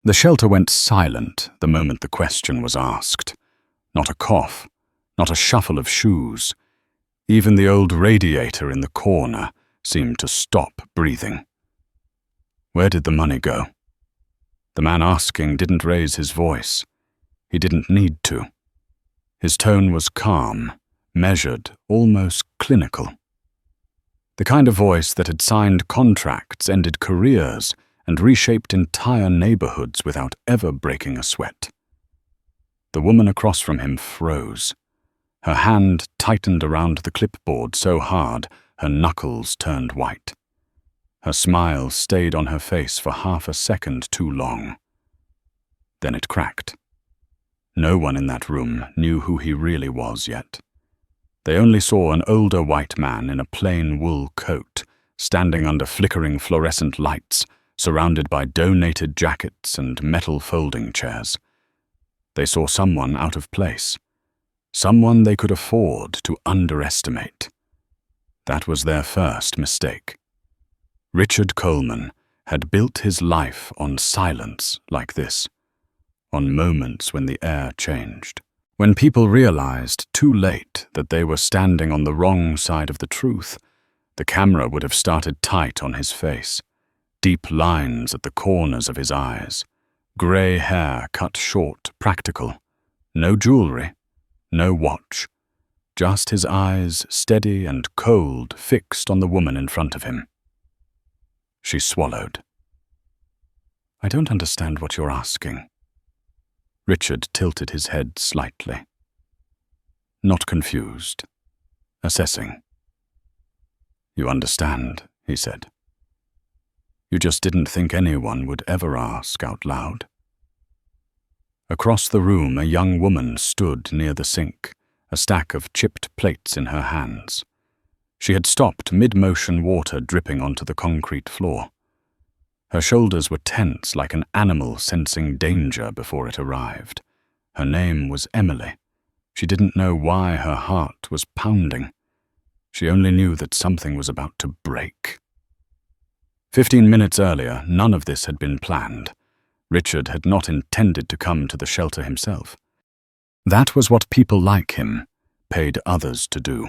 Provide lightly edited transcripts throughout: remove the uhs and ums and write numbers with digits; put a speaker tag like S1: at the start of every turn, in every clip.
S1: The shelter went silent the moment the question was asked. Not a cough, not a shuffle of shoes. Even the old radiator in the corner seemed to stop breathing. Where did the money go? The man asking didn't raise his voice. He didn't need to. His tone was calm, measured, almost clinical. The kind of voice that had signed contracts, ended careers, and reshaped entire neighborhoods without ever breaking a sweat. The woman across from him froze. Her hand tightened around the clipboard so hard her knuckles turned white. Her smile stayed on her face for half a second too long. Then it cracked. No one in that room knew who he really was yet. They only saw an older white man in a plain wool coat, standing under flickering fluorescent lights, surrounded by donated jackets and metal folding chairs. They saw someone out of place, someone they could afford to underestimate. That was their first mistake. Richard Coleman had built his life on silence like this, on moments when the air changed, when people realized too late that they were standing on the wrong side of the truth. The camera would have started tight on his face, deep lines at the corners of his eyes, grey hair cut short, practical, no jewelry, no watch, just his eyes steady and cold, fixed on the woman in front of him. She swallowed. "I don't understand what you're asking." Richard tilted his head slightly. Not confused, assessing. "You understand," he said. "You just didn't think anyone would ever ask out loud." Across the room, a young woman stood near the sink, a stack of chipped plates in her hands. She had stopped mid-motion, water dripping onto the concrete floor. Her shoulders were tense like an animal sensing danger before it arrived. Her name was Emily. She didn't know why her heart was pounding. She only knew that something was about to break. 15 minutes earlier, none of this had been planned. Richard had not intended to come to the shelter himself. That was what people like him paid others to do.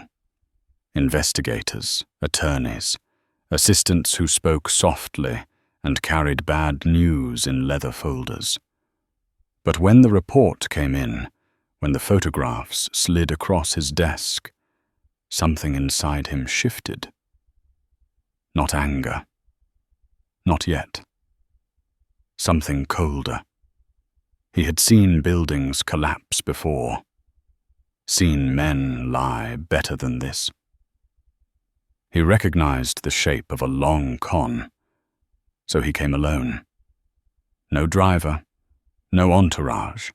S1: Investigators, attorneys, assistants who spoke softly and carried bad news in leather folders. But when the report came in, when the photographs slid across his desk, something inside him shifted. Not anger. Not yet. Something colder. He had seen buildings collapse before, seen men lie better than this. He recognized the shape of a long con, so he came alone. No driver, no entourage,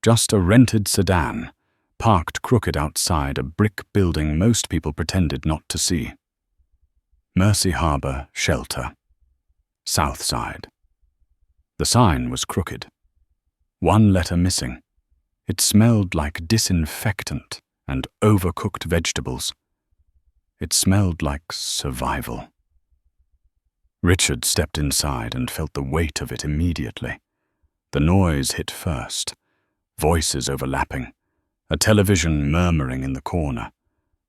S1: just a rented sedan, parked crooked outside a brick building most people pretended not to see. Mercy Harbor Shelter, South Side. The sign was crooked. One letter missing. It smelled like disinfectant and overcooked vegetables. It smelled like survival. Richard stepped inside and felt the weight of it immediately. The noise hit first, voices overlapping, a television murmuring in the corner,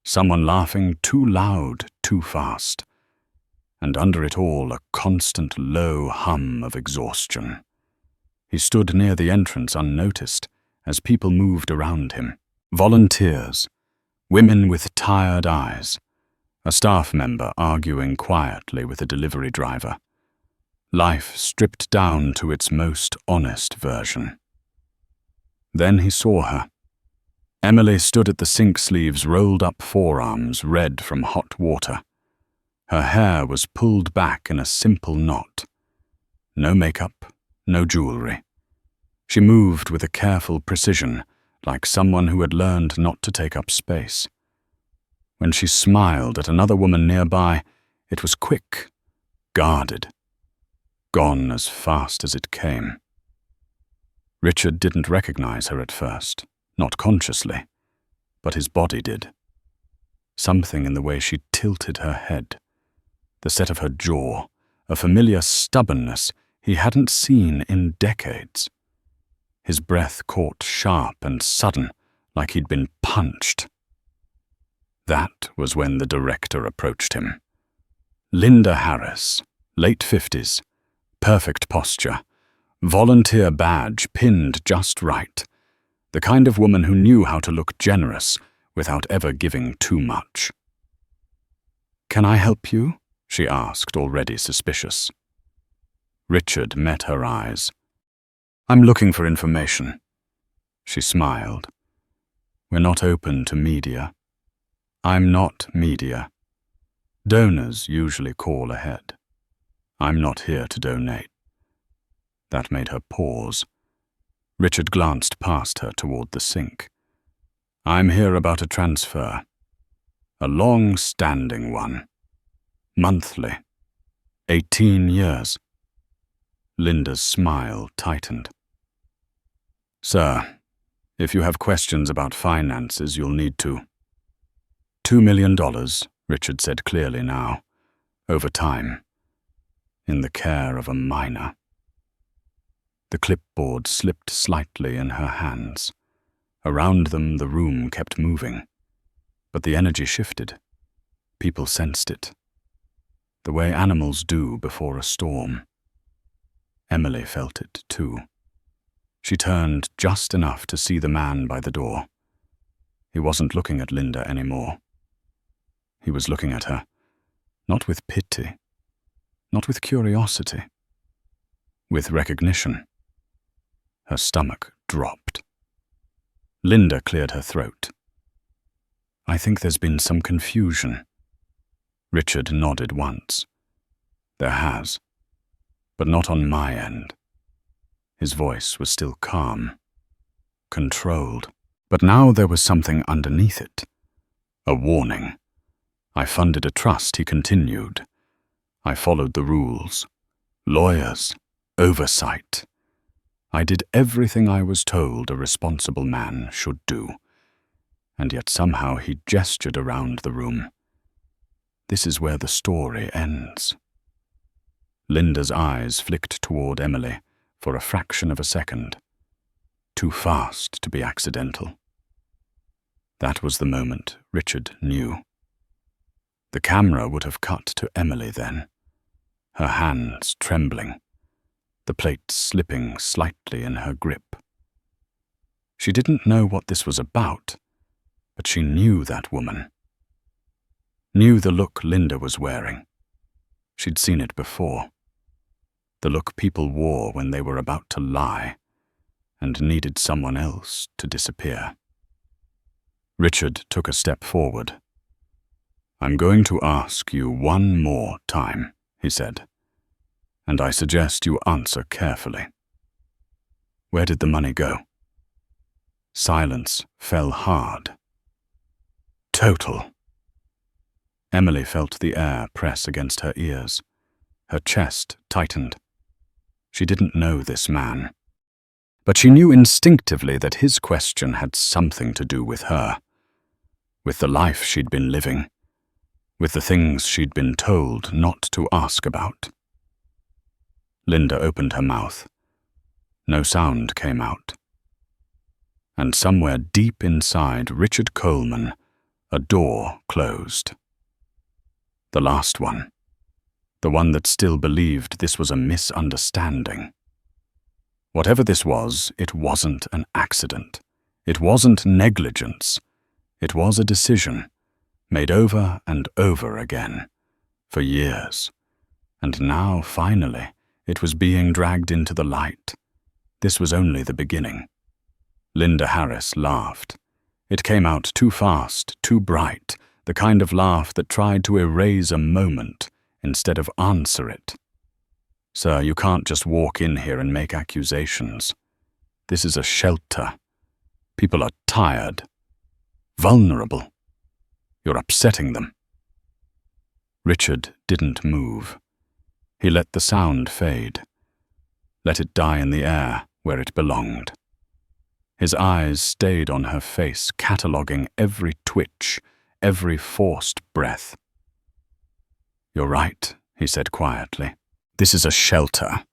S1: someone laughing too loud, too fast, and under it all a constant low hum of exhaustion. He stood near the entrance unnoticed as people moved around him. Volunteers, women with tired eyes, a staff member arguing quietly with a delivery driver. Life stripped down to its most honest version. Then he saw her. Emily stood at the sink sleeves, rolled up forearms, red from hot water. Her hair was pulled back in a simple knot. No makeup, no jewelry. She moved with a careful precision, like someone who had learned not to take up space. When she smiled at another woman nearby, it was quick, guarded, gone as fast as it came. Richard didn't recognize her at first, not consciously, but his body did. Something in the way she tilted her head, the set of her jaw, a familiar stubbornness he hadn't seen in decades. His breath caught sharp and sudden, like he'd been punched. That was when the director approached him. Linda Harris, late 50s, perfect posture, volunteer badge pinned just right, the kind of woman who knew how to look generous without ever giving too much. "Can I help you?" she asked, already suspicious. Richard met her eyes. "I'm looking for information." She smiled. "We're not open to media." "I'm not media. Donors usually call ahead. I'm not here to donate." That made her pause. Richard glanced past her toward the sink. "I'm here about a transfer. A long-standing one. Monthly. 18 years. Linda's smile tightened. "Sir, if you have questions about finances, you'll need to." $2 million, Richard said clearly now. Over time. In the care of a minor. The clipboard slipped slightly in her hands. Around them the room kept moving. But the energy shifted. People sensed it. The way animals do before a storm. Emily felt it too. She turned just enough to see the man by the door. He wasn't looking at Linda anymore. He was looking at her, not with pity, not with curiosity, with recognition. Her stomach dropped. Linda cleared her throat. "I think there's been some confusion." Richard nodded once. "There has, but not on my end." His voice was still calm, controlled, but now there was something underneath it. A warning. "I funded a trust," he continued. "I followed the rules. Lawyers. Oversight. I did everything I was told a responsible man should do. And yet somehow he gestured around the room. This is where the story ends." Linda's eyes flicked toward Emily for a fraction of a second. Too fast to be accidental. That was the moment Richard knew. The camera would have cut to Emily then, her hands trembling, the plate slipping slightly in her grip. She didn't know what this was about, but she knew that woman. Knew the look Linda was wearing. She'd seen it before. The look people wore when they were about to lie and needed someone else to disappear. Richard took a step forward. "I'm going to ask you one more time," he said, "and I suggest you answer carefully. Where did the money go?" Silence fell hard. Total. Emily felt the air press against her ears. Her chest tightened. She didn't know this man, but she knew instinctively that his question had something to do with her, with the life she'd been living, with the things she'd been told not to ask about. Linda opened her mouth. No sound came out. And somewhere deep inside Richard Coleman, a door closed. The last one. The one that still believed this was a misunderstanding. Whatever this was, it wasn't an accident. It wasn't negligence. It was a decision, made over and over again, for years. And now, finally, it was being dragged into the light. This was only the beginning. Linda Harris laughed. It came out too fast, too bright, the kind of laugh that tried to erase a moment instead of answer it. "Sir, you can't just walk in here and make accusations. This is a shelter. People are tired, vulnerable. You're upsetting them." Richard didn't move. He let the sound fade. Let it die in the air where it belonged. His eyes stayed on her face, cataloguing every twitch, every forced breath. "You're right," he said quietly. "This is a shelter.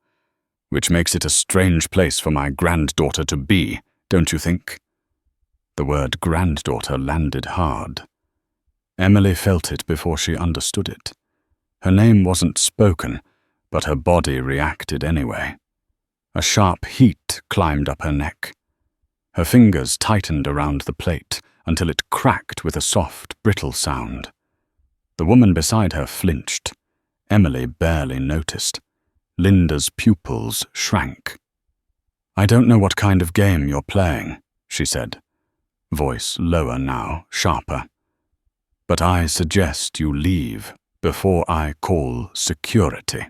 S1: Which makes it a strange place for my granddaughter to be, don't you think? The word granddaughter landed hard. Emily felt it before she understood it. Her name wasn't spoken, but her body reacted anyway. A sharp heat climbed up her neck. Her fingers tightened around the plate until it cracked with a soft, brittle sound. The woman beside her flinched. Emily barely noticed. Linda's pupils shrank. "I don't know what kind of game you're playing," she said, voice lower now, sharper. "But I suggest you leave before I call security."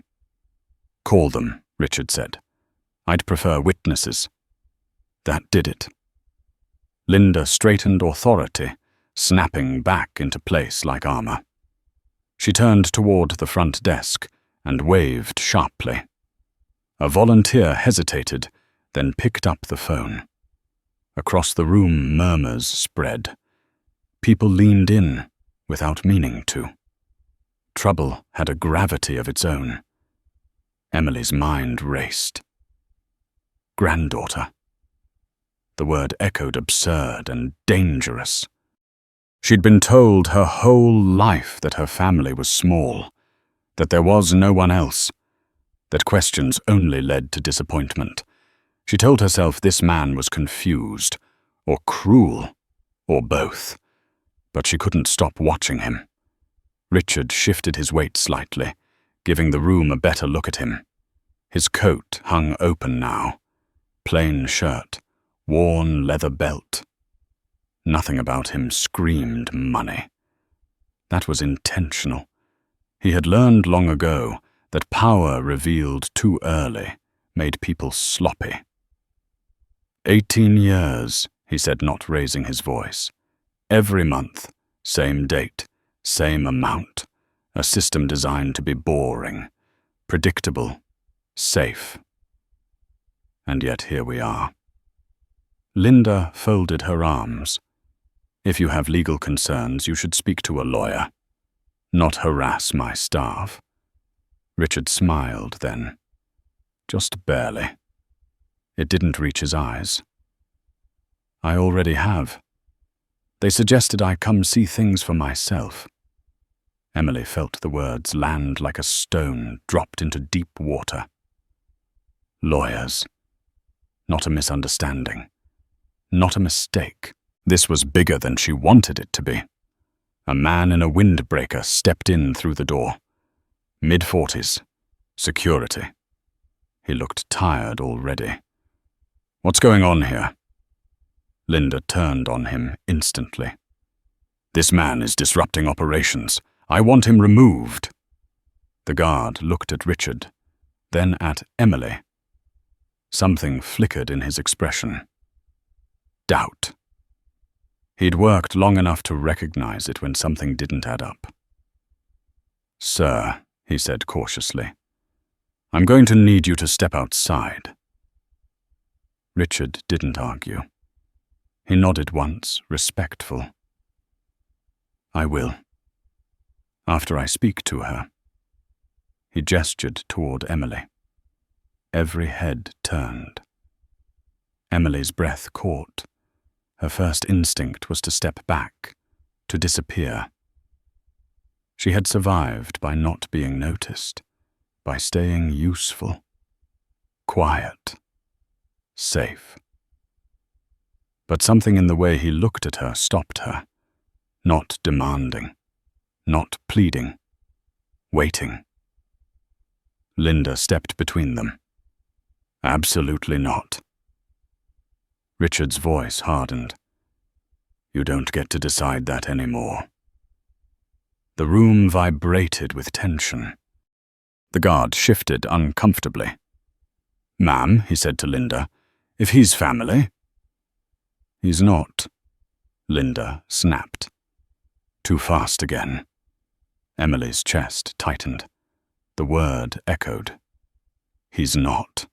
S1: "Call them," Richard said. "I'd prefer witnesses." That did it. Linda straightened authority, snapping back into place like armor. She turned toward the front desk and waved sharply. A volunteer hesitated, then picked up the phone. Across the room, murmurs spread. People leaned in without meaning to. Trouble had a gravity of its own. Emily's mind raced. Granddaughter. The word echoed absurd and dangerous. She'd been told her whole life that her family was small, that there was no one else, that questions only led to disappointment. She told herself this man was confused, or cruel, or both, but she couldn't stop watching him. Richard shifted his weight slightly, giving the room a better look at him. His coat hung open now. Plain shirt, worn leather belt. Nothing about him screamed money. That was intentional. He had learned long ago that power revealed too early made people sloppy. 18 years, he said, not raising his voice. Every month, same date, same amount. A system designed to be boring, predictable, safe. And yet here we are. Linda folded her arms. "If you have legal concerns, you should speak to a lawyer, not harass my staff." Richard smiled then, just barely. It didn't reach his eyes. "I already have. They suggested I come see things for myself." Emily felt the words land like a stone dropped into deep water. Lawyers. Not a misunderstanding. Not a mistake. This was bigger than she wanted it to be. A man in a windbreaker stepped in through the door. Mid-40s. Security. He looked tired already. "What's going on here?" Linda turned on him instantly. "This man is disrupting operations. I want him removed." The guard looked at Richard, then at Emily. Something flickered in his expression. Doubt. He'd worked long enough to recognize it when something didn't add up. "Sir," he said cautiously, "I'm going to need you to step outside." Richard didn't argue. He nodded once, respectful. "I will. After I speak to her." He gestured toward Emily. Every head turned. Emily's breath caught. Her first instinct was to step back, to disappear. She had survived by not being noticed, by staying useful, quiet, safe. But something in the way he looked at her stopped her, not demanding, not pleading, waiting. Linda stepped between them. "Absolutely not." Richard's voice hardened. "You don't get to decide that anymore." The room vibrated with tension. The guard shifted uncomfortably. "Ma'am," he said to Linda, "if he's family." "He's not," Linda snapped. Too fast again. Emily's chest tightened. The word echoed. "He's not."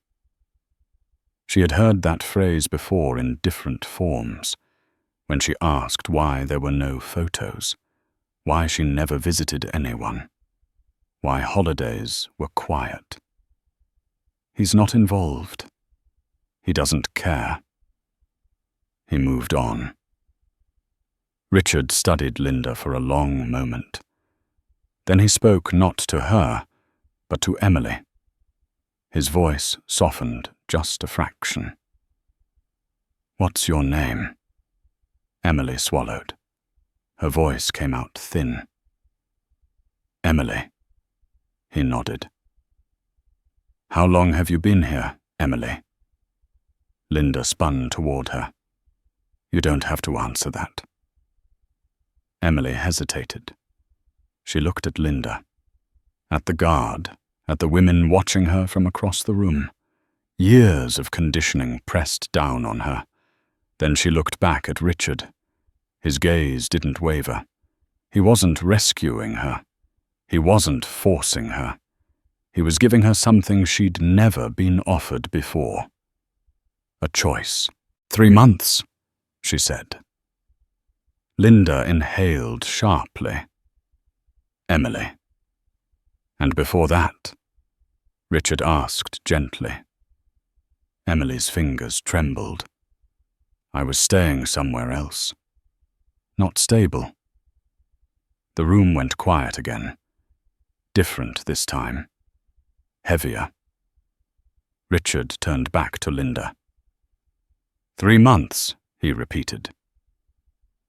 S1: She had heard that phrase before in different forms, when she asked why there were no photos, why she never visited anyone, why holidays were quiet. He's not involved. He doesn't care. He moved on. Richard studied Linda for a long moment. Then he spoke not to her, but to Emily. His voice softened just a fraction. "What's your name?" Emily swallowed. Her voice came out thin. "Emily." He nodded. "How long have you been here, Emily?" Linda spun toward her. "You don't have to answer that." Emily hesitated. She looked at Linda, at the guard, at the women watching her from across the room. Years of conditioning pressed down on her. Then she looked back at Richard. His gaze didn't waver. He wasn't rescuing her. He wasn't forcing her. He was giving her something she'd never been offered before. A choice. 3 months, she said. Linda inhaled sharply. Emily. And before that, Richard asked gently. Emily's fingers trembled. I was staying somewhere else. Not stable. The room went quiet again. Different this time. Heavier. Richard turned back to Linda. 3 months, he repeated.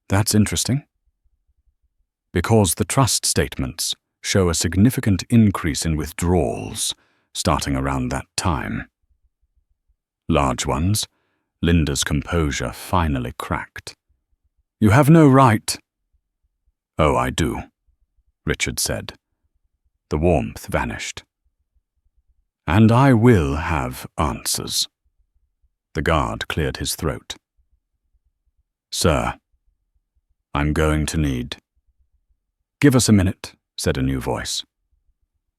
S1: That's interesting. Because the trust statements show a significant increase in withdrawals starting around that time. Large ones. Linda's composure finally cracked. You have no right. Oh, I do, Richard said. The warmth vanished. And I will have answers. The guard cleared his throat. Sir, I'm going to need. Give us a minute, said a new voice.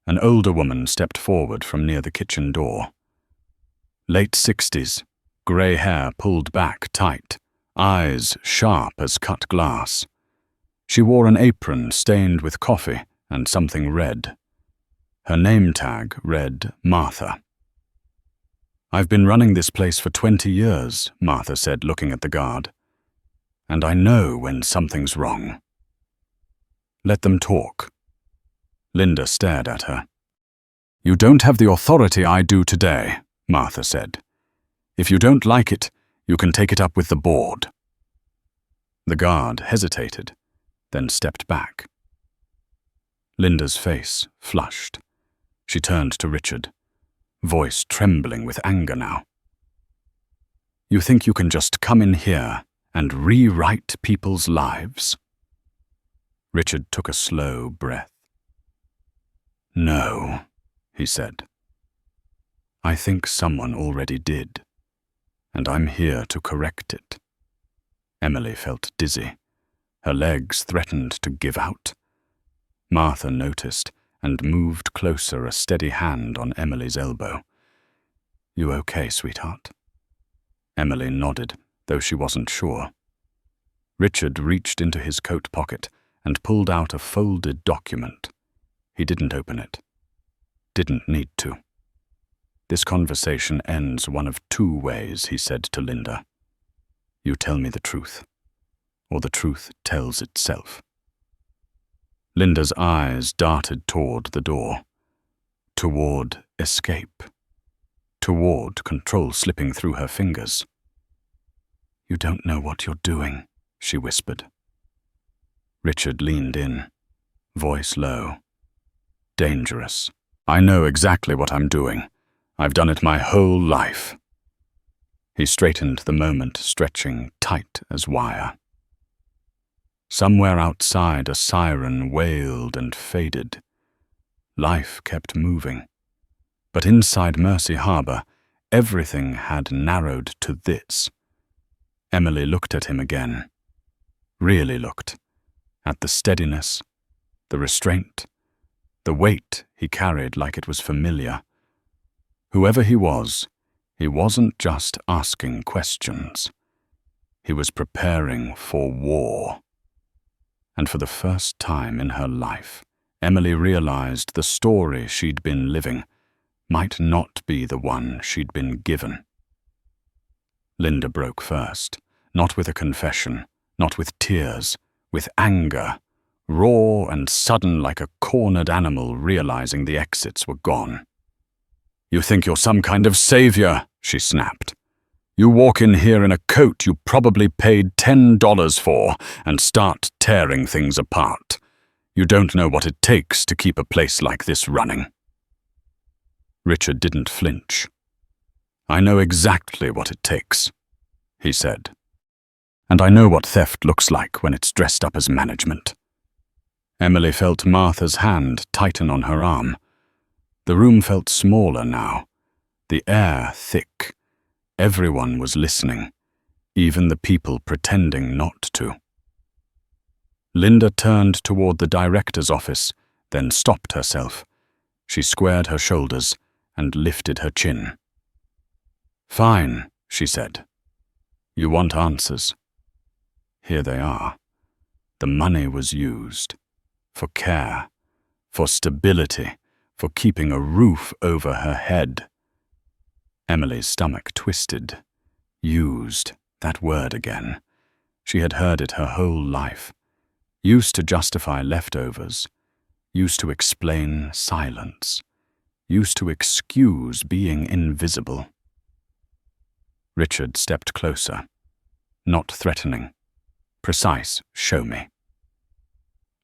S1: An older woman stepped forward from near the kitchen door. Late 60s, grey hair pulled back tight, eyes sharp as cut glass. She wore an apron stained with coffee and something red. Her name tag read Martha. I've been running this place for 20 years, Martha said, looking at the guard. And I know when something's wrong. Let them talk. Linda stared at her. You don't have the authority I do today, Martha said. If you don't like it, you can take it up with the board. The guard hesitated, then stepped back. Linda's face flushed. She turned to Richard, voice trembling with anger now. You think you can just come in here and rewrite people's lives? Richard took a slow breath. No, he said. I think someone already did, and I'm here to correct it. Emily felt dizzy. Her legs threatened to give out. Martha noticed and moved closer, a steady hand on Emily's elbow. You okay, sweetheart? Emily nodded, though she wasn't sure. Richard reached into his coat pocket and pulled out a folded document. He didn't open it. Didn't need to. This conversation ends one of 2 ways, he said to Linda. You tell me the truth, or the truth tells itself. Linda's eyes darted toward the door, toward escape, toward control slipping through her fingers. You don't know what you're doing, she whispered. Richard leaned in, voice low. Dangerous. I know exactly what I'm doing. I've done it my whole life. He straightened the moment, stretching tight as wire. Somewhere outside, a siren wailed and faded. Life kept moving. But inside Mercy Harbor, everything had narrowed to this. Emily looked at him again. Really looked. At the steadiness, the restraint, the weight he carried like it was familiar. Whoever he wasn't just asking questions. He was preparing for war. And for the first time in her life, Emily realized the story she'd been living might not be the one she'd been given. Linda broke first, not with a confession, not with tears, with anger, raw and sudden like a cornered animal realizing the exits were gone. "You think you're some kind of savior," she snapped. "You walk in here in a coat you probably paid $10 for and start tearing things apart. You don't know what it takes to keep a place like this running." Richard didn't flinch. "I know exactly what it takes," he said. "And I know what theft looks like when it's dressed up as management." Emily felt Martha's hand tighten on her arm. The room felt smaller now, the air thick. Everyone was listening, even the people pretending not to. Linda turned toward the director's office, then stopped herself. She squared her shoulders and lifted her chin. "Fine," she said. "You want answers. Here they are. The money was used. For care. For stability. For keeping a roof over her head." Emily's stomach twisted. Used, that word again. She had heard it her whole life. Used to justify leftovers. Used to explain silence. Used to excuse being invisible. Richard stepped closer. Not threatening. Precise, show me.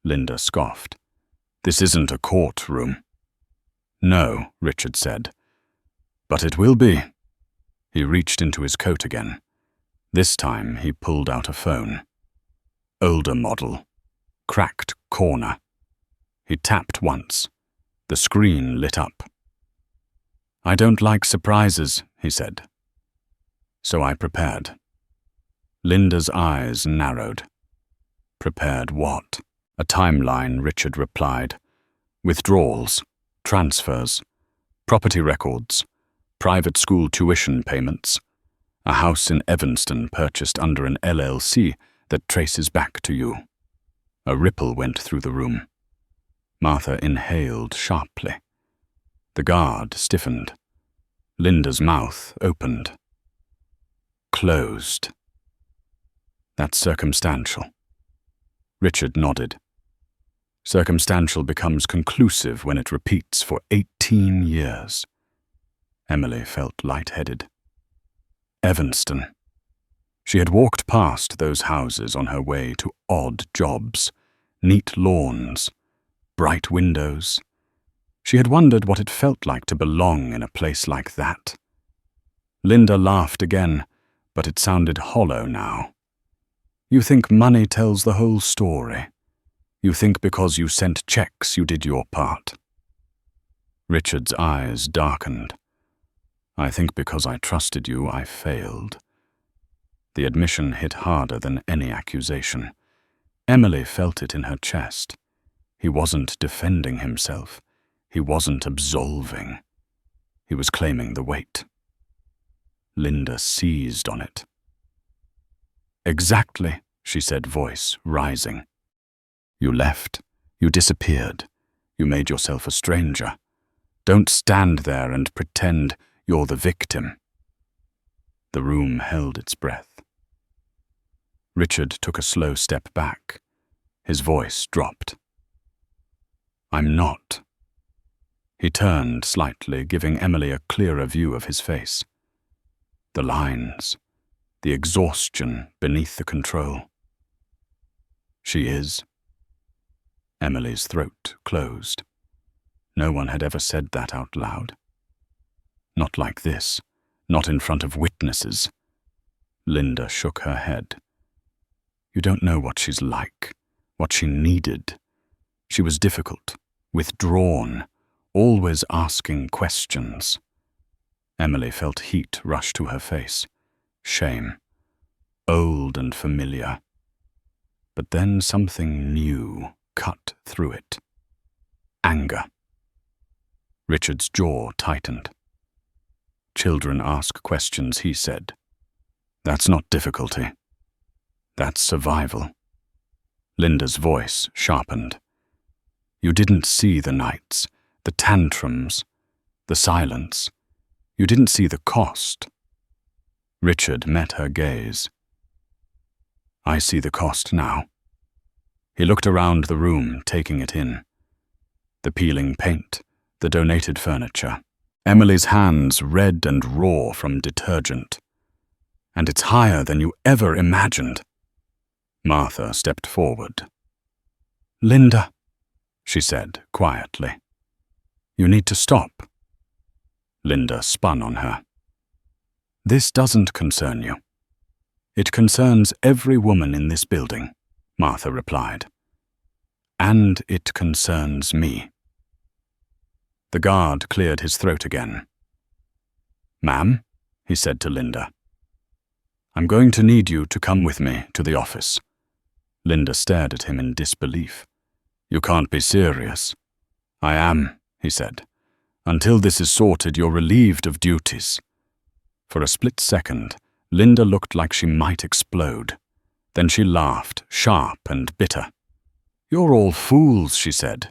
S1: Linda scoffed. "This isn't a courtroom." "No," Richard said. "But it will be." He reached into his coat again. This time he pulled out a phone. Older model. Cracked corner. He tapped once. The screen lit up. "I don't like surprises," he said. So I prepared. Linda's eyes narrowed. "Prepared what?" "A timeline," Richard replied. "Withdrawals, transfers, property records, private school tuition payments, a house in Evanston purchased under an LLC that traces back to you." A ripple went through the room. Martha inhaled sharply. The guard stiffened. Linda's mouth opened. "Closed." "That's circumstantial." Richard nodded. Circumstantial becomes conclusive when it repeats for 18 years. Emily felt lightheaded. Evanston. She had walked past those houses on her way to odd jobs, neat lawns, bright windows. She had wondered what it felt like to belong in a place like that. Linda laughed again, but it sounded hollow now. "You think money tells the whole story. You think because you sent checks you did your part." Richard's eyes darkened. "I think because I trusted you, I failed." The admission hit harder than any accusation. Emily felt it in her chest. He wasn't defending himself. He wasn't absolving. He was claiming the weight. Linda seized on it. "Exactly," she said, voice rising. "You left. You disappeared. You made yourself a stranger. Don't stand there and pretend you're the victim." The room held its breath. Richard took a slow step back. His voice dropped. "I'm not." He turned slightly, giving Emily a clearer view of his face. The lines, the exhaustion beneath the control. "She is." Emily's throat closed. No one had ever said that out loud. Not like this, not in front of witnesses. Linda shook her head. "You don't know what she's like, what she needed. She was difficult, withdrawn, always asking questions." Emily felt heat rush to her face. Shame. Old and familiar. But then something new cut through it. Anger. Richard's jaw tightened. "Children ask questions," he said. "That's not difficulty. That's survival." Linda's voice sharpened. "You didn't see the nights, the tantrums, the silence. You didn't see the cost. Richard met her gaze. I see the cost now. He looked around the room, taking it in. The peeling paint, the donated furniture, Emily's hands red and raw from detergent. And it's higher than you ever imagined. Martha stepped forward. Linda, she said quietly, you need to stop. Linda spun on her. This doesn't concern you. It concerns every woman in this building, Martha replied. And it concerns me. The guard cleared his throat again. Ma'am, he said to Linda, I'm going to need you to come with me to the office. Linda stared at him in disbelief. You can't be serious. I am, he said. Until this is sorted, you're relieved of duties. For a split second, Linda looked like she might explode. Then she laughed, sharp and bitter. You're all fools, she said.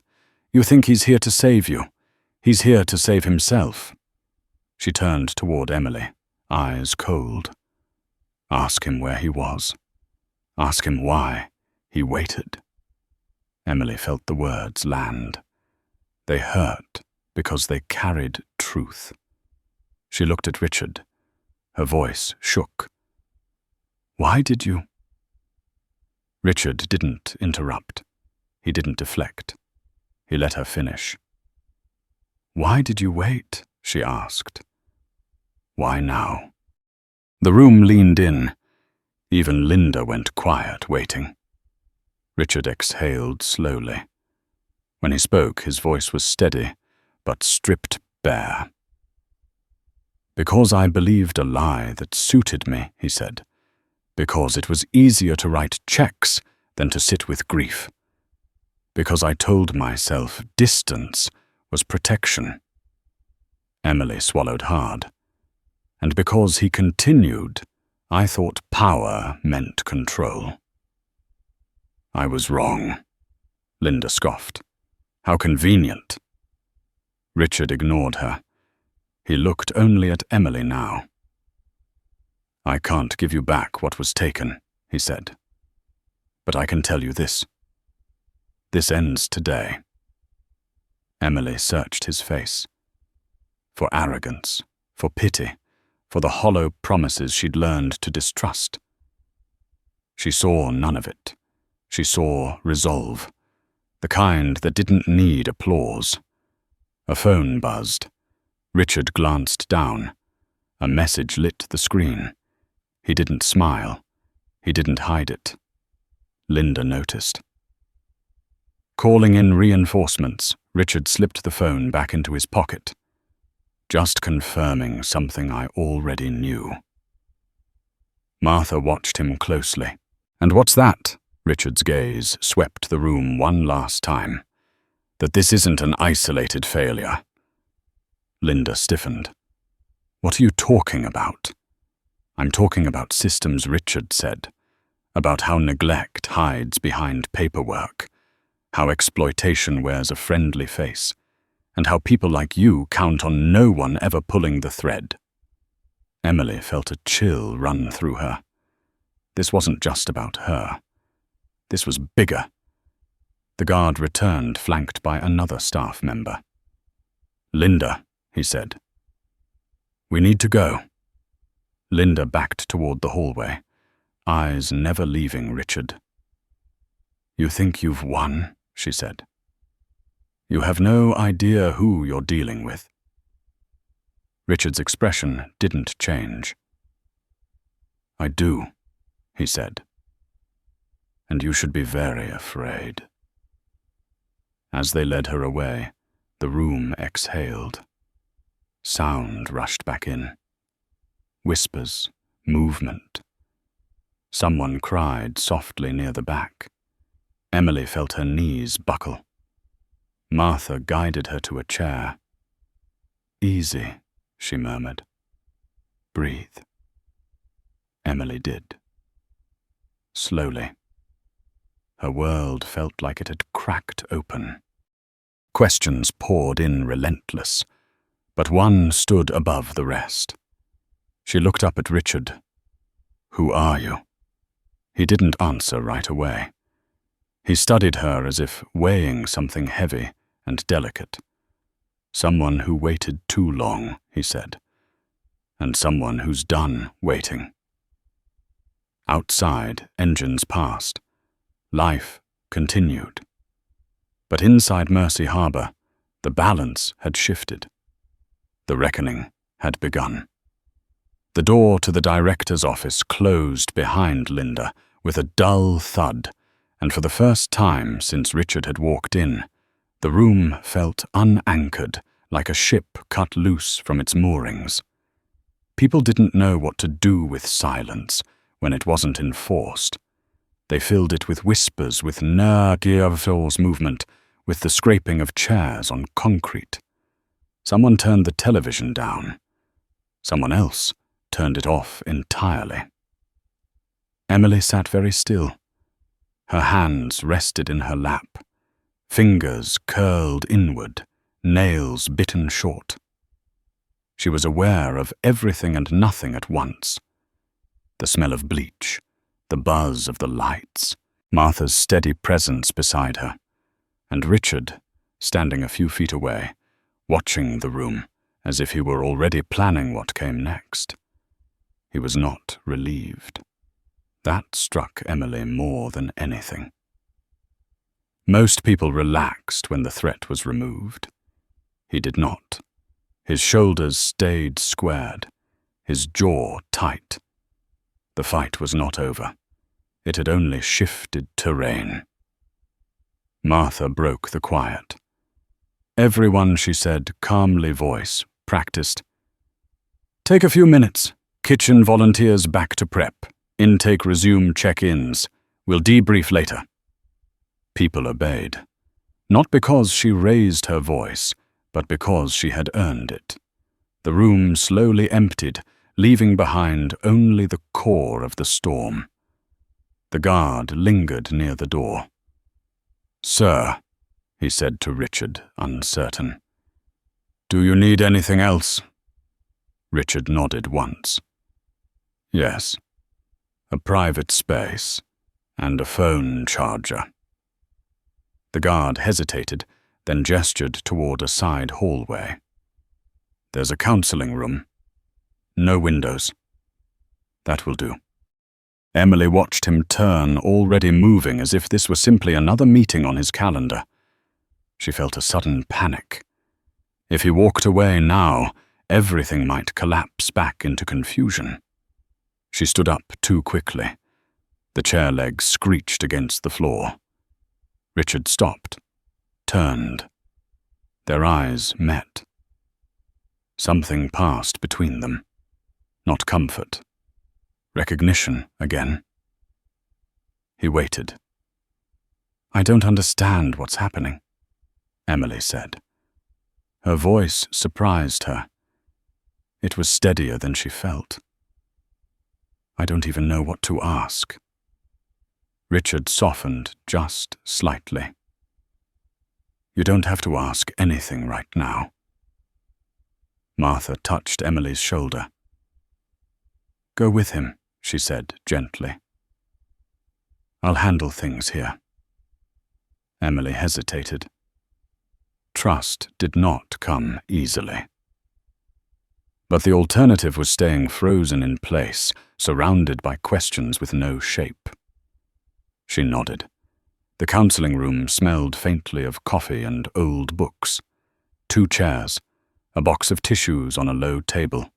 S1: You think he's here to save you. He's here to save himself. She turned toward Emily, eyes cold. Ask him where he was. Ask him why he waited. Emily felt the words land. They hurt because they carried truth. She looked at Richard. Her voice shook. Why did you? Richard didn't interrupt. He didn't deflect. He let her finish. Why did you wait? She asked. Why now? The room leaned in. Even Linda went quiet, waiting. Richard exhaled slowly. When he spoke, his voice was steady, but stripped bare. Because I believed a lie that suited me, he said. Because it was easier to write checks than to sit with grief. Because I told myself distance was protection. Emily swallowed hard. And because he continued, I thought power meant control. I was wrong, Linda scoffed. How convenient. Richard ignored her. He looked only at Emily now. I can't give you back what was taken, he said. But I can tell you this. This ends today. Emily searched his face. For arrogance, for pity, for the hollow promises she'd learned to distrust. She saw none of it. She saw resolve, the kind that didn't need applause. A phone buzzed. Richard glanced down. A message lit the screen. He didn't smile. He didn't hide it. Linda noticed. Calling in reinforcements, Richard slipped the phone back into his pocket. Just confirming something I already knew. Martha watched him closely. And what's that? Richard's gaze swept the room one last time. That this isn't an isolated failure. Linda stiffened. What are you talking about? I'm talking about systems, Richard said. About how neglect hides behind paperwork. How exploitation wears a friendly face. And how people like you count on no one ever pulling the thread. Emily felt a chill run through her. This wasn't just about her. This was bigger. The guard returned, flanked by another staff member. Linda, he said. We need to go. Linda backed toward the hallway, eyes never leaving Richard. You think you've won, she said. You have no idea who you're dealing with. Richard's expression didn't change. I do, he said. And you should be very afraid. As they led her away, the room exhaled. Sound rushed back in. Whispers, movement. Someone cried softly near the back. Emily felt her knees buckle. Martha guided her to a chair. Easy, she murmured. Breathe. Emily did. Slowly. Her world felt like it had cracked open. Questions poured in relentless, but one stood above the rest. She looked up at Richard. "Who are you?" He didn't answer right away. He studied her as if weighing something heavy and delicate. "Someone who waited too long," he said, "and someone who's done waiting." Outside, engines passed. Life continued. But inside Mercy Harbor, the balance had shifted. The reckoning had begun. The door to the director's office closed behind Linda with a dull thud, and for the first time since Richard had walked in, the room felt unanchored, like a ship cut loose from its moorings. People didn't know what to do with silence when it wasn't enforced. They filled it with whispers, with nerve movement, with the scraping of chairs on concrete. Someone turned the television down. Someone else turned it off entirely. Emily sat very still. Her hands rested in her lap, fingers curled inward, nails bitten short. She was aware of everything and nothing at once. The smell of bleach, the buzz of the lights, Martha's steady presence beside her, and Richard, standing a few feet away, watching the room as if he were already planning what came next. He was not relieved. That struck Emily more than anything. Most people relaxed when the threat was removed. He did not. His shoulders stayed squared, his jaw tight. The fight was not over. It had only shifted terrain. Martha broke the quiet. Everyone, she said, calmly voice, practiced. "Take a few minutes. Kitchen volunteers back to prep. Intake resume check-ins. We'll debrief later." People obeyed. Not because she raised her voice, but because she had earned it. The room slowly emptied, leaving behind only the core of the storm. The guard lingered near the door. "Sir," he said to Richard, uncertain. "Do you need anything else?" Richard nodded once. "Yes. A private space and a phone charger." The guard hesitated, then gestured toward a side hallway. "There's a counseling room. No windows." "That will do." Emily watched him turn, already moving as if this were simply another meeting on his calendar. She felt a sudden panic. If he walked away now, everything might collapse back into confusion. She stood up too quickly. The chair legs screeched against the floor. Richard stopped, turned. Their eyes met. Something passed between them. Not comfort. Recognition again. He waited. "I don't understand what's happening," Emily said. Her voice surprised her. It was steadier than she felt. "I don't even know what to ask." Richard softened just slightly. "You don't have to ask anything right now." Martha touched Emily's shoulder. "Go with him," she said gently. "I'll handle things here." Emily hesitated. Trust did not come easily. But the alternative was staying frozen in place, surrounded by questions with no shape. She nodded. The counseling room smelled faintly of coffee and old books. 2 chairs, a box of tissues on a low table,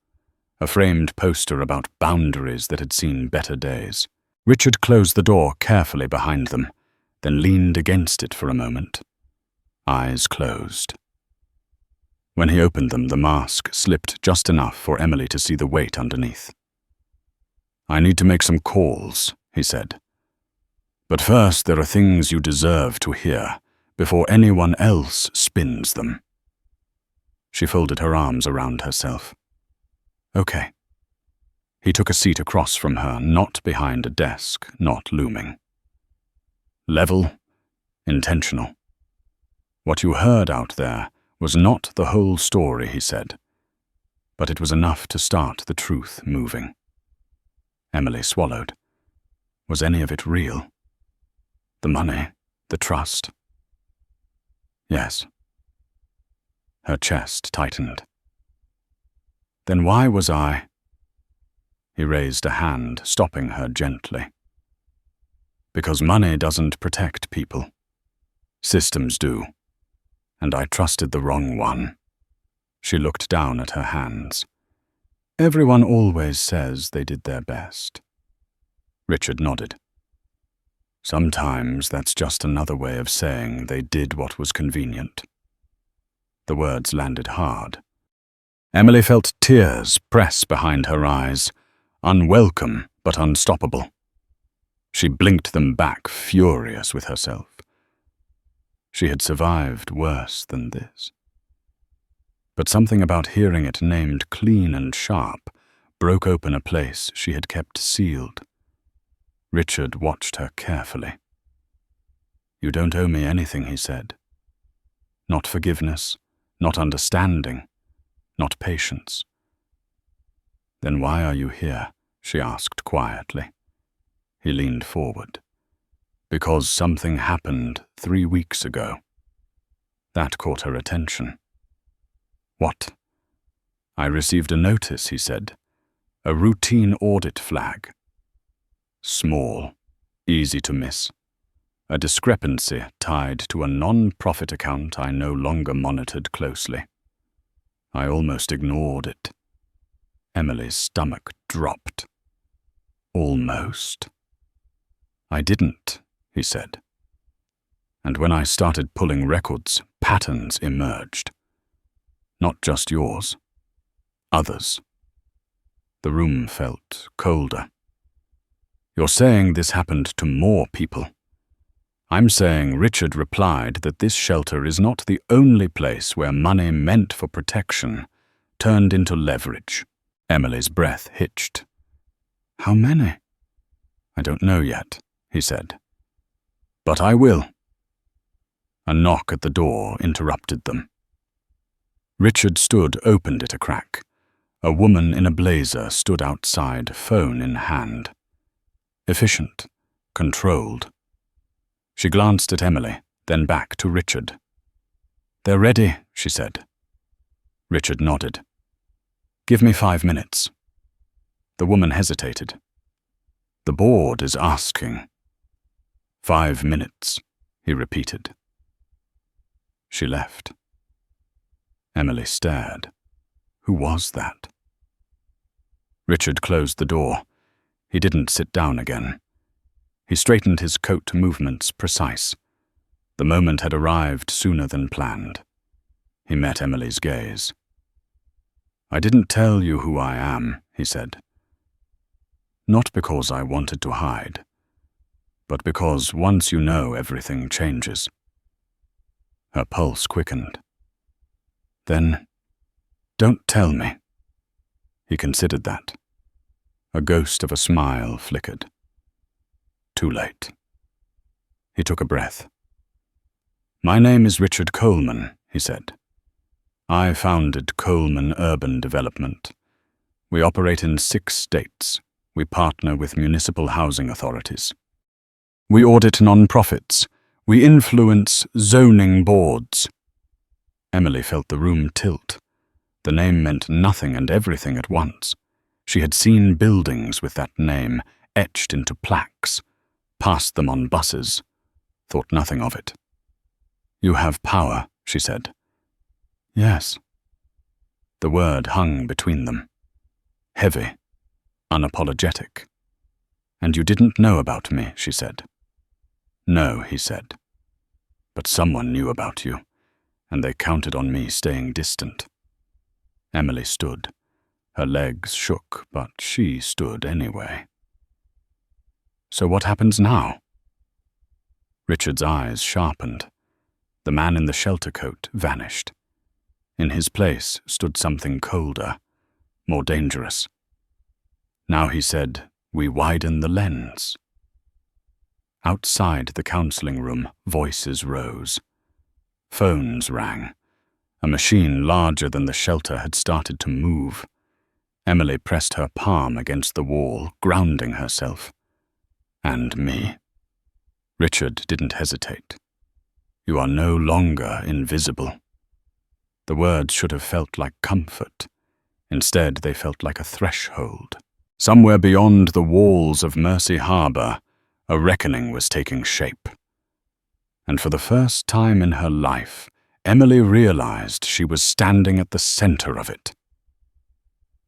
S1: a framed poster about boundaries that had seen better days. Richard closed the door carefully behind them, then leaned against it for a moment. Eyes closed. When he opened them, the mask slipped just enough for Emily to see the weight underneath. "I need to make some calls," he said. "But first, there are things you deserve to hear, before anyone else spins them." She folded her arms around herself. "Okay." He took a seat across from her, not behind a desk, not looming. Level, intentional. What you heard out there was not the whole story, he said. but it was enough to start the truth moving. Emily swallowed. Was any of it real? The money, the trust? Yes. Her chest tightened. Then why was I? He raised a hand, stopping her gently. Because money doesn't protect people. Systems do. And I trusted the wrong one. She looked down at her hands. Everyone always says they did their best. Richard nodded. Sometimes that's just another way of saying they did what was convenient. The words landed hard. Emily felt tears press behind her eyes, unwelcome but unstoppable. She blinked them back, furious with herself. She had survived worse than this. But something about hearing it named clean and sharp broke open a place she had kept sealed. Richard watched her carefully. You don't owe me anything, he said. Not forgiveness, not understanding, not patience. Then why are you here? She asked quietly. He leaned forward. Because something happened 3 weeks ago. That caught her attention. What? I received a notice, he said. A routine audit flag. Small, easy to miss. A discrepancy tied to a non-profit account I no longer monitored closely. I almost ignored it. Emily's stomach dropped. Almost. I didn't, he said. And when I started pulling records, patterns emerged. Not just yours. Others. The room felt colder. You're saying this happened to more people. I'm saying Richard replied that this shelter is not the only place where money meant for protection turned into leverage. Emily's breath hitched. How many? I don't know yet, he said. But I will. A knock at the door interrupted them. Richard opened it a crack. A woman in a blazer stood outside, phone in hand. Efficient, controlled. She glanced at Emily, then back to Richard. They're ready, she said. Richard nodded. Give me 5 minutes. The woman hesitated. The board is asking. 5 minutes, he repeated. She left. Emily stared. Who was that? Richard closed the door. He didn't sit down again. He straightened his coat movements precise. The moment had arrived sooner than planned. He met Emily's gaze. I didn't tell you who I am, he said. Not because I wanted to hide, but because once you know, everything changes. Her pulse quickened. Then, don't tell me. He considered that. A ghost of a smile flickered. Too late. He took a breath. My name is Richard Coleman, he said. I founded Coleman Urban Development. We operate in 6 states. We partner with municipal housing authorities. We audit non-profits. We influence zoning boards. Emily felt the room tilt. The name meant nothing and everything at once. She had seen buildings with that name etched into plaques, passed them on buses, thought nothing of it. You have power, she said. Yes. The word hung between them. Heavy, unapologetic. And you didn't know about me, she said. No, he said. But someone knew about you, and they counted on me staying distant. Emily stood. Her legs shook, but she stood anyway. So what happens now? Richard's eyes sharpened. The man in the shelter coat vanished. In his place stood something colder, more dangerous. Now he said, we widen the lens. Outside the counseling room, voices rose. Phones rang. A machine larger than the shelter had started to move. Emily pressed her palm against the wall, grounding herself. And me. Richard didn't hesitate. You are no longer invisible. The words should have felt like comfort. Instead, they felt like a threshold. Somewhere beyond the walls of Mercy Harbor, a reckoning was taking shape. And for the first time in her life, Emily realized she was standing at the center of it.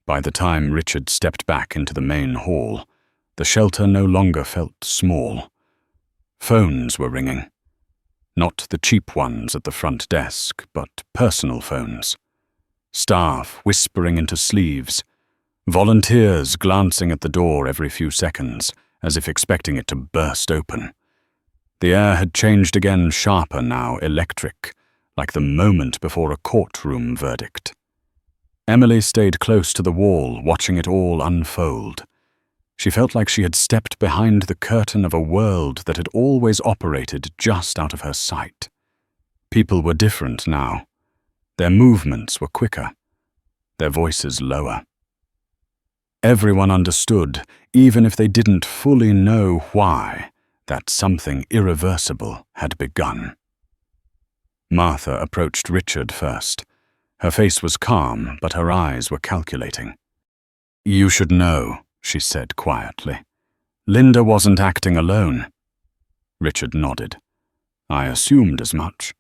S1: By the time Richard stepped back into the main hall, the shelter no longer felt small. Phones were ringing. Not the cheap ones at the front desk, but personal phones. Staff whispering into sleeves. Volunteers glancing at the door every few seconds, as if expecting it to burst open. The air had changed again, sharper now, electric, like the moment before a courtroom verdict. Emily stayed close to the wall, watching it all unfold. She felt like she had stepped behind the curtain of a world that had always operated just out of her sight. People were different now. Their movements were quicker, their voices lower. Everyone understood, even if they didn't fully know why, that something irreversible had begun. Martha approached Richard first. Her face was calm, but her eyes were calculating. "You should know," she said quietly. "Linda wasn't acting alone." Richard nodded. "I assumed as much.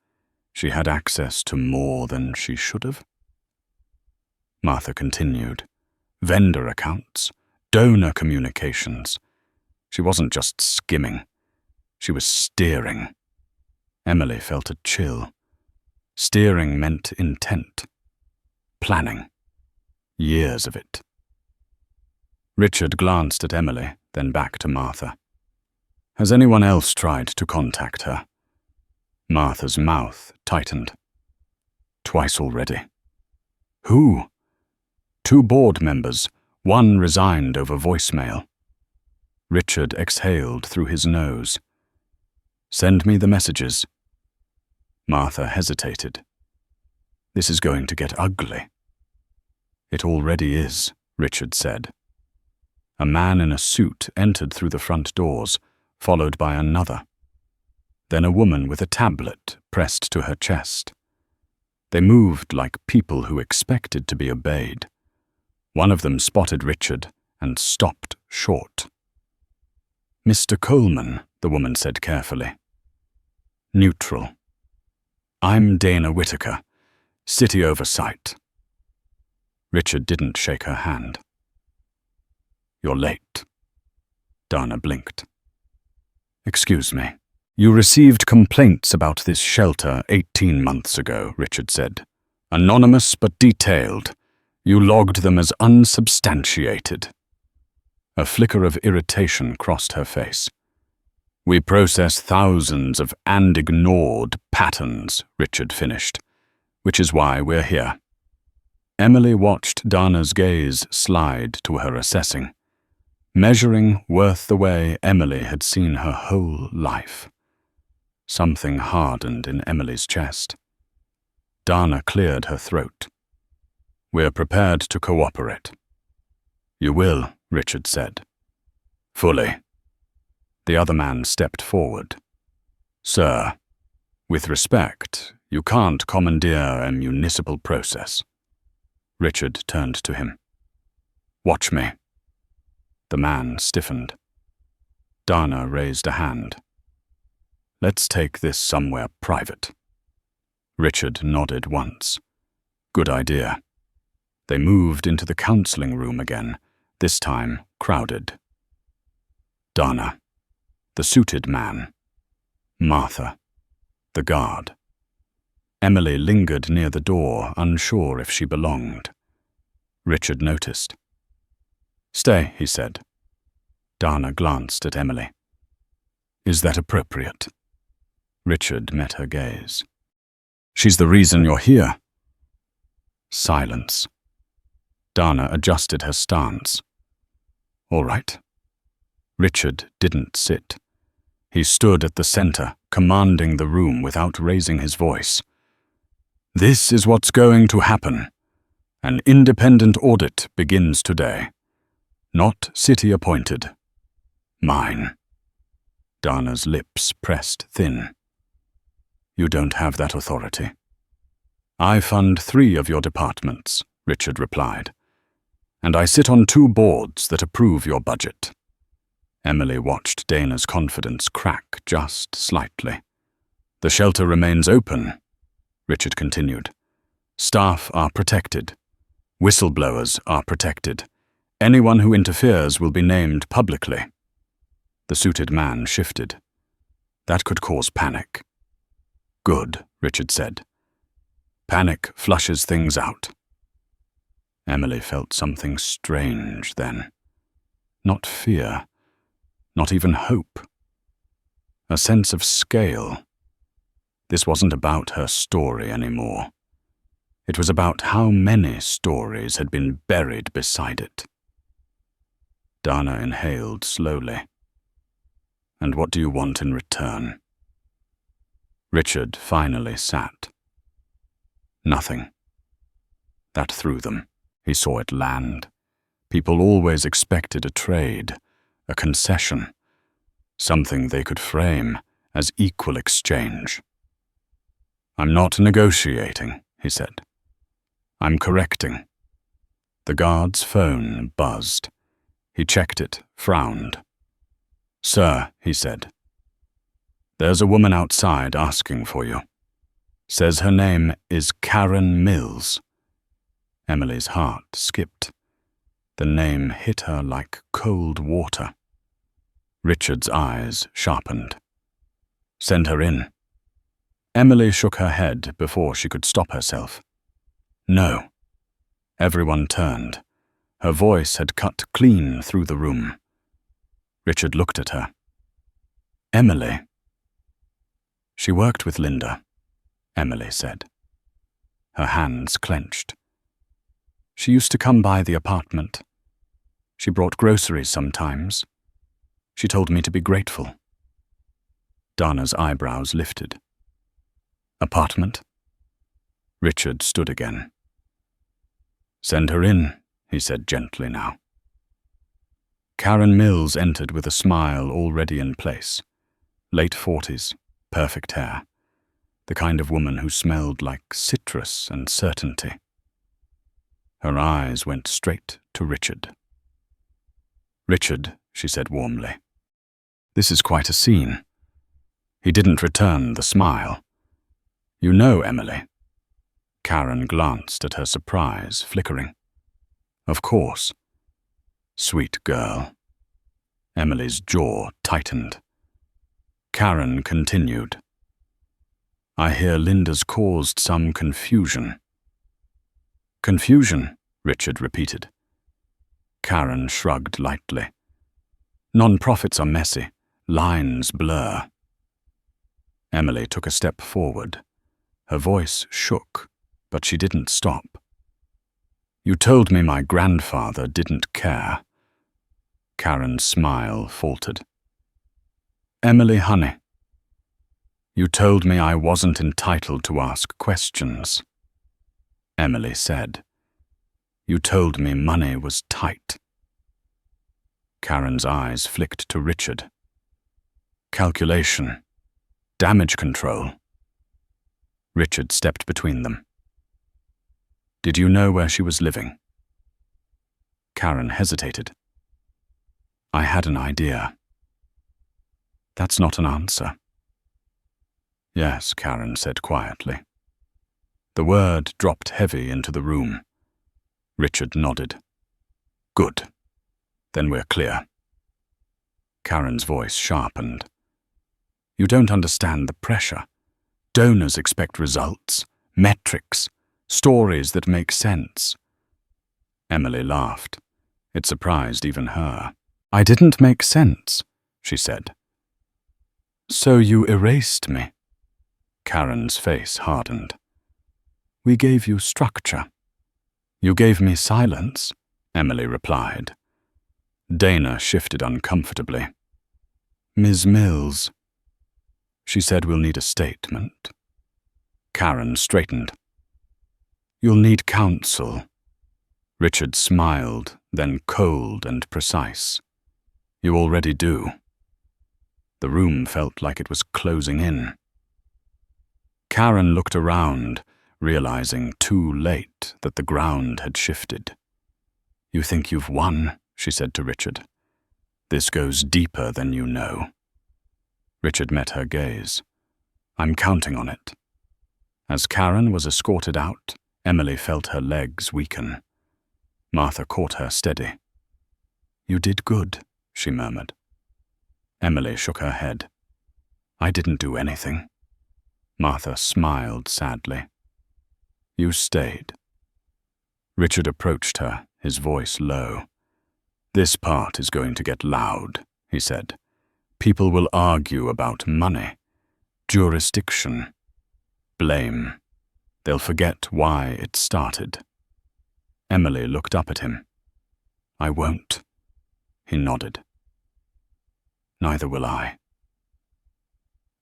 S1: She had access to more than she should have." Martha continued. Vendor accounts, donor communications. She wasn't just skimming. She was steering. Emily felt a chill. Steering meant intent. Planning. Years of it. Richard glanced at Emily, then back to Martha. "Has anyone else tried to contact her?" Martha's mouth tightened. "Twice already." "Who?" "2 board members. One resigned over voicemail." Richard exhaled through his nose. "Send me the messages." Martha hesitated. "This is going to get ugly." "It already is," Richard said. A man in a suit entered through the front doors, followed by another. Then a woman with a tablet pressed to her chest. They moved like people who expected to be obeyed. One of them spotted Richard and stopped short. "Mr. Coleman," the woman said carefully. Neutral. "I'm Dana Whitaker, City Oversight." Richard didn't shake her hand. "You're late." Dana blinked. "Excuse me. You received complaints about this shelter 18 months ago," Richard said. "Anonymous but detailed. You logged them as unsubstantiated." A flicker of irritation crossed her face. "We process thousands of and ignored patterns," Richard finished, "which is why we're here." Emily watched Dana's gaze slide to her assessing, measuring worth the way Emily had seen her whole life. Something hardened in Emily's chest. Dana cleared her throat. "We're prepared to cooperate." "You will," Richard said. "Fully." The other man stepped forward. "Sir, with respect, you can't commandeer a municipal process." Richard turned to him. "Watch me." The man stiffened. Dana raised a hand. "Let's take this somewhere private." Richard nodded once. "Good idea." They moved into the counseling room again, this time crowded. Dana, the suited man, Martha, the guard. Emily lingered near the door, unsure if she belonged. Richard noticed. "Stay," he said. Dana glanced at Emily. "Is that appropriate?" Richard met her gaze. "She's the reason you're here." Silence. Dana adjusted her stance. "All right." Richard didn't sit. He stood at the center, commanding the room without raising his voice. This is what's going to happen. An independent audit begins today. Not city-appointed. Mine. Dana's lips pressed thin. You don't have that authority. I fund 3 of your departments, Richard replied. And I sit on 2 boards that approve your budget. Emily watched Dana's confidence crack just slightly. The shelter remains open, Richard continued. Staff are protected. Whistleblowers are protected. Anyone who interferes will be named publicly. The suited man shifted. That could cause panic. Good, Richard said. Panic flushes things out. Emily felt something strange then. Not fear, not even hope. A sense of scale. This wasn't about her story anymore. It was about how many stories had been buried beside it. Dana inhaled slowly. And what do you want in return? Richard finally sat. Nothing. That threw them. He saw it land. People always expected a trade, a concession, something they could frame as equal exchange. I'm not negotiating, he said. I'm correcting. The guard's phone buzzed. He checked it, frowned. Sir, he said. There's a woman outside asking for you. Says her name is Karen Mills. Emily's heart skipped. The name hit her like cold water. Richard's eyes sharpened. Send her in. Emily shook her head before she could stop herself. No. Everyone turned. Her voice had cut clean through the room. Richard looked at her. Emily. She worked with Linda, Emily said. Her hands clenched. She used to come by the apartment. She brought groceries sometimes. She told me to be grateful. Dana's eyebrows lifted. Apartment? Richard stood again. Send her in, he said gently now. Karen Mills entered with a smile already in place. Late 40s, perfect hair. The kind of woman who smelled like citrus and certainty. Her eyes went straight to Richard. Richard, she said warmly. This is quite a scene. He didn't return the smile. You know Emily. Karen glanced at her surprise, flickering. Of course. Sweet girl. Emily's jaw tightened. Karen continued. I hear Linda's caused some confusion. Confusion, Richard repeated. Karen shrugged lightly. Non-profits are messy. Lines blur. Emily took a step forward. Her voice shook, but she didn't stop. You told me my grandfather didn't care. Karen's smile faltered. Emily, honey. You told me I wasn't entitled to ask questions. Emily said. You told me money was tight. Karen's eyes flicked to Richard. Calculation. Damage control. Richard stepped between them. Did you know where she was living? Karen hesitated. I had an idea. That's not an answer. Yes, Karen said quietly. The word dropped heavy into the room. Richard nodded. Good. Then we're clear. Karen's voice sharpened. You don't understand the pressure. Donors expect results, metrics, stories that make sense. Emily laughed. It surprised even her. I didn't make sense, she said. So you erased me. Karen's face hardened. We gave you structure. You gave me silence, Emily replied. Dana shifted uncomfortably. Ms. Mills. She said we'll need a statement. Karen straightened. You'll need counsel. Richard smiled, then cold and precise. You already do. The room felt like it was closing in. Karen looked around, realizing too late that the ground had shifted. You think you've won, she said to Richard. This goes deeper than you know. Richard met her gaze. I'm counting on it. As Karen was escorted out, Emily felt her legs weaken. Martha caught her steady. You did good, she murmured. Emily shook her head. I didn't do anything. Martha smiled sadly. You stayed. Richard approached her, his voice low. This part is going to get loud, he said. People will argue about money, jurisdiction, blame. They'll forget why it started. Emily looked up at him. I won't. He nodded. Neither will I.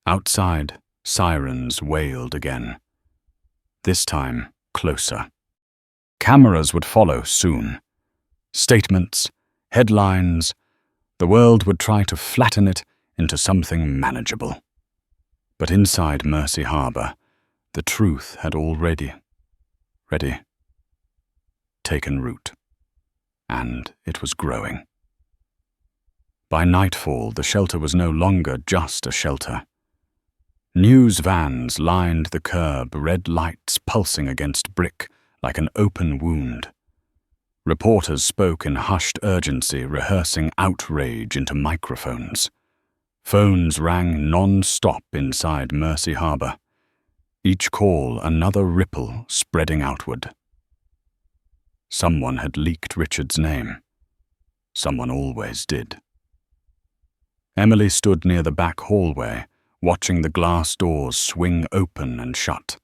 S1: Outside, sirens wailed again. This time, closer. Cameras would follow soon. Statements, headlines. The world would try to flatten it into something manageable. But inside Mercy Harbor, the truth had already taken root. And it was growing. By nightfall, the shelter was no longer just a shelter. News vans lined the curb, red lights pulsing against brick like an open wound. Reporters spoke in hushed urgency, rehearsing outrage into microphones. Phones rang non-stop inside Mercy Harbor. Each call another ripple spreading outward. Someone had leaked Richard's name. Someone always did. Emily stood near the back hallway, watching the glass doors swing open and shut.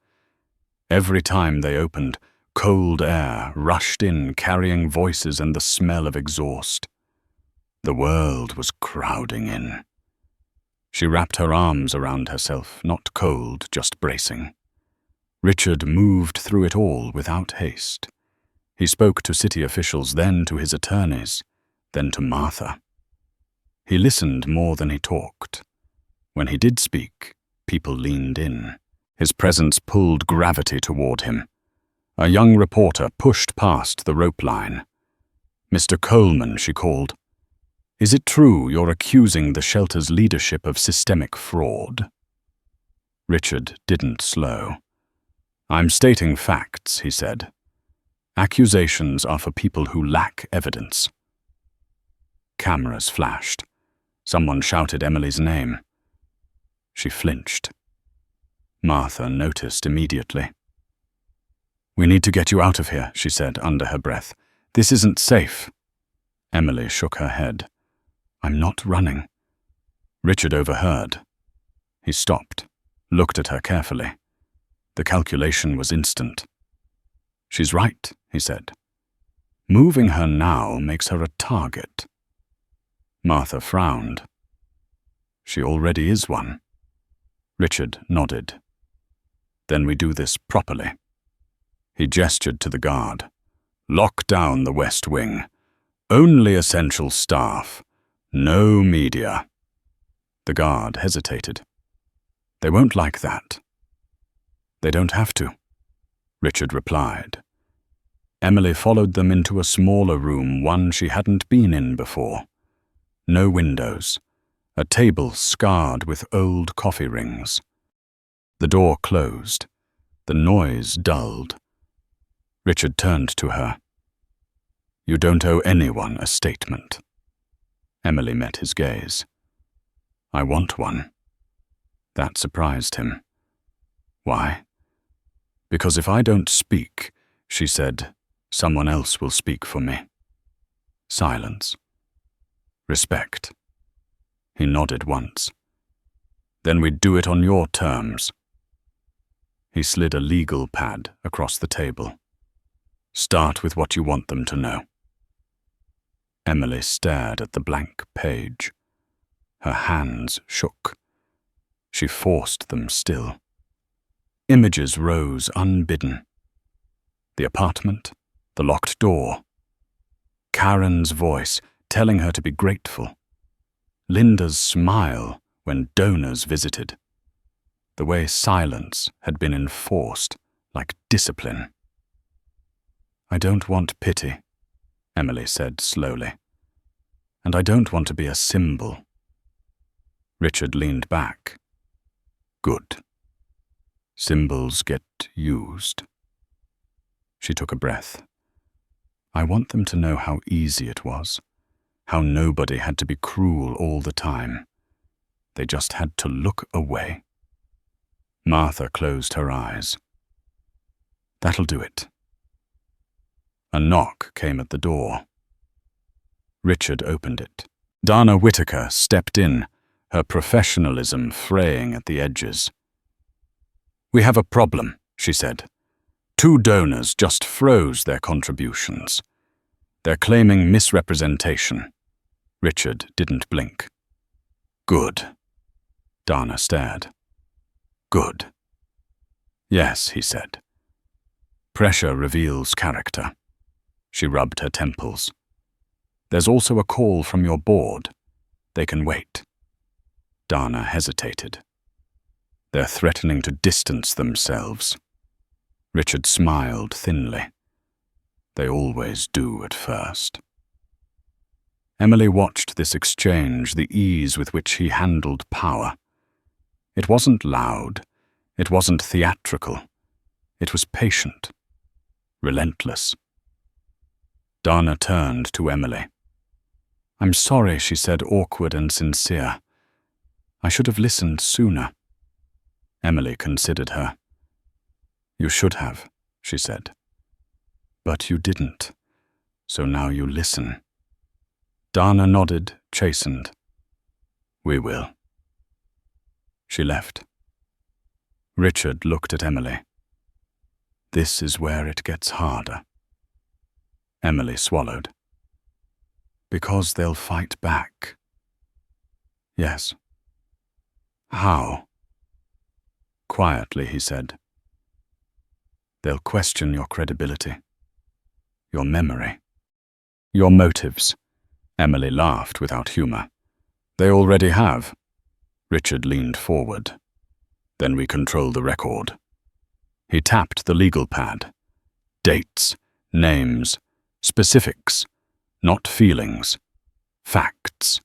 S1: Every time they opened, cold air rushed in, carrying voices and the smell of exhaust. The world was crowding in. She wrapped her arms around herself, not cold, just bracing. Richard moved through it all without haste. He spoke to city officials, then to his attorneys, then to Martha. He listened more than he talked. When he did speak, people leaned in. His presence pulled gravity toward him. A young reporter pushed past the rope line. Mr. Coleman, she called. Is it true you're accusing the shelter's leadership of systemic fraud? Richard didn't slow. I'm stating facts, he said. Accusations are for people who lack evidence. Cameras flashed. Someone shouted Emily's name. She flinched. Martha noticed immediately. We need to get you out of here, she said under her breath. This isn't safe. Emily shook her head. I'm not running. Richard overheard. He stopped, looked at her carefully. The calculation was instant. She's right, he said. Moving her now makes her a target. Martha frowned. She already is one. Richard nodded. Then we do this properly. He gestured to the guard. Lock down the West Wing. Only essential staff. No media. The guard hesitated. They won't like that. They don't have to, Richard replied. Emily followed them into a smaller room, one she hadn't been in before. No windows. A table scarred with old coffee rings. The door closed. The noise dulled. Richard turned to her. You don't owe anyone a statement. Emily met his gaze. I want one. That surprised him. Why? Because if I don't speak, she said, someone else will speak for me. Silence. Respect. He nodded once. Then we'd do it on your terms. He slid a legal pad across the table. Start with what you want them to know. Emily stared at the blank page. Her hands shook. She forced them still. Images rose unbidden. The apartment, the locked door. Karen's voice telling her to be grateful. Linda's smile when donors visited. The way silence had been enforced like discipline. "I don't want pity," Emily said slowly. "And I don't want to be a symbol." Richard leaned back. "Good. Symbols get used." She took a breath. "I want them to know how easy it was, how nobody had to be cruel all the time. They just had to look away." Martha closed her eyes. "That'll do it." A knock came at the door. Richard opened it. Dana Whitaker stepped in, her professionalism fraying at the edges. "We have a problem," she said. "2 donors just froze their contributions. They're claiming misrepresentation." Richard didn't blink. "Good." Dana stared. "Good." "Yes," he said. "Pressure reveals character." She rubbed her temples. "There's also a call from your board. They can wait." Dana hesitated. "They're threatening to distance themselves." Richard smiled thinly. "They always do at first." Emily watched this exchange, the ease with which he handled power. It wasn't loud. It wasn't theatrical. It was patient, relentless. Dana turned to Emily. "I'm sorry," she said, awkward and sincere. "I should have listened sooner." Emily considered her. "You should have," she said. "But you didn't, so now you listen." Dana nodded, chastened. "We will." She left. Richard looked at Emily. "This is where it gets harder." Emily swallowed. "Because they'll fight back." "Yes." "How?" Quietly, he said. "They'll question your credibility, your memory, your motives." Emily laughed without humor. "They already have." Richard leaned forward. "Then we control the record." He tapped the legal pad. Dates, names, specifics, not feelings, facts.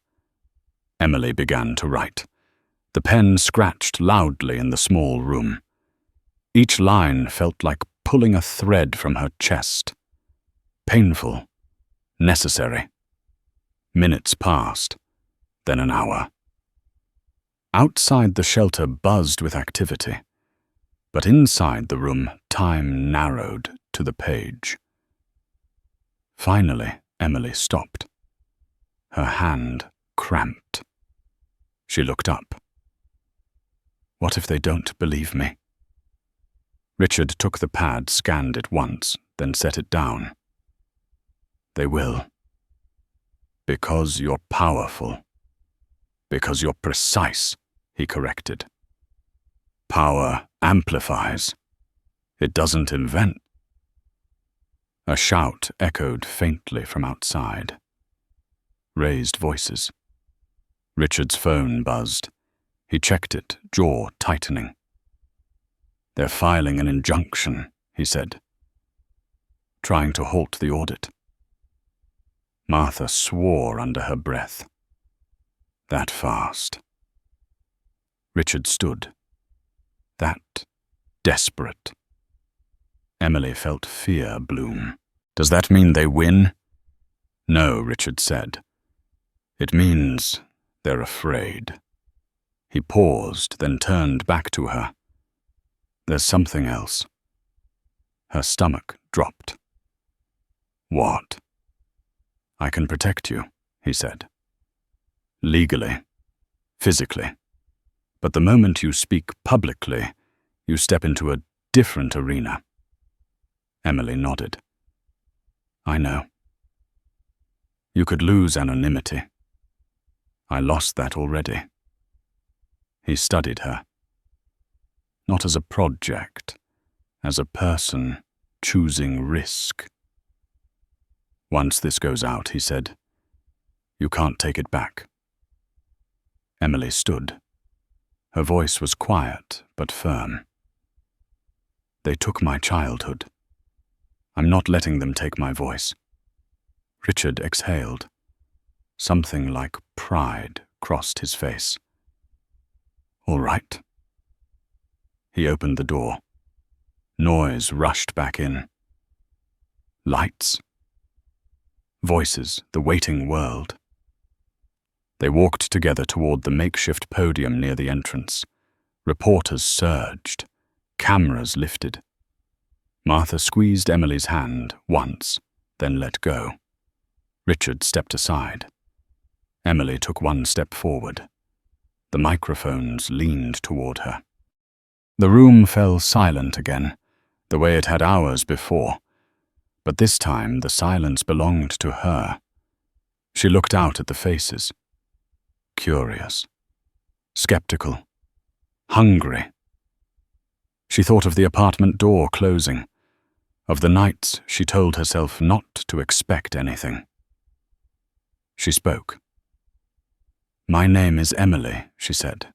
S1: Emily began to write. The pen scratched loudly in the small room. Each line felt like pulling a thread from her chest. Painful, necessary. Minutes passed, then an hour. Outside the shelter buzzed with activity, but inside the room time narrowed to the page. Finally, Emily stopped. Her hand cramped. She looked up. "What if they don't believe me?" Richard took the pad, scanned it once, then set it down. "They will. Because you're powerful. Because you're precise," he corrected. "Power amplifies. It doesn't invent." A shout echoed faintly from outside. Raised voices. Richard's phone buzzed. He checked it, jaw tightening. "They're filing an injunction," he said. "Trying to halt the audit." Martha swore under her breath. That fast. Richard stood. That desperate. Emily felt fear bloom. "Does that mean they win?" "No," Richard said. "It means they're afraid." He paused, then turned back to her. "There's something else." Her stomach dropped. "What?" "I can protect you," he said. "Legally, physically. But the moment you speak publicly, you step into a different arena." Emily nodded. "I know. You could lose anonymity. I lost that already." He studied her. "Not as a project, as a person choosing risk. "Once this goes out," he said, "you can't take it back." Emily stood. Her voice was quiet but firm. "They took my childhood. I'm not letting them take my voice." Richard exhaled. Something like pride crossed his face. "All right." He opened the door. Noise rushed back in. Lights. Voices, the waiting world. They walked together toward the makeshift podium near the entrance. Reporters surged. Cameras lifted. Martha squeezed Emily's hand once, then let go. Richard stepped aside. Emily took one step forward. The microphones leaned toward her. The room fell silent again, the way it had hours before, but this time the silence belonged to her. She looked out at the faces. Curious, skeptical, hungry. She thought of the apartment door closing, of the nights she told herself not to expect anything. She spoke. "My name is Emily," she said,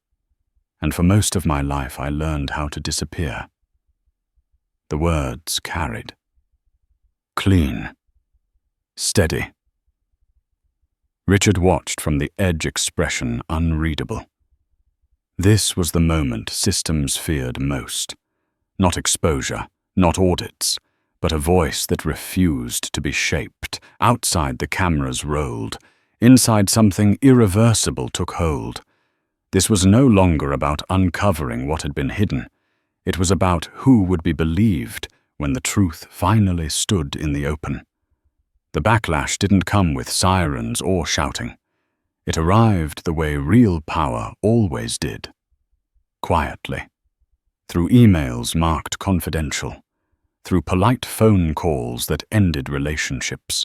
S1: "and for most of my life I learned how to disappear." The words carried. Clean. Steady. Richard watched from the edge, expression unreadable. This was the moment systems feared most. Not exposure, not audits, but a voice that refused to be shaped. Outside the cameras rolled. Inside something irreversible took hold. This was no longer about uncovering what had been hidden. It was about who would be believed when the truth finally stood in the open. The backlash didn't come with sirens or shouting. It arrived the way real power always did. Quietly. Through emails marked confidential. Through polite phone calls that ended relationships.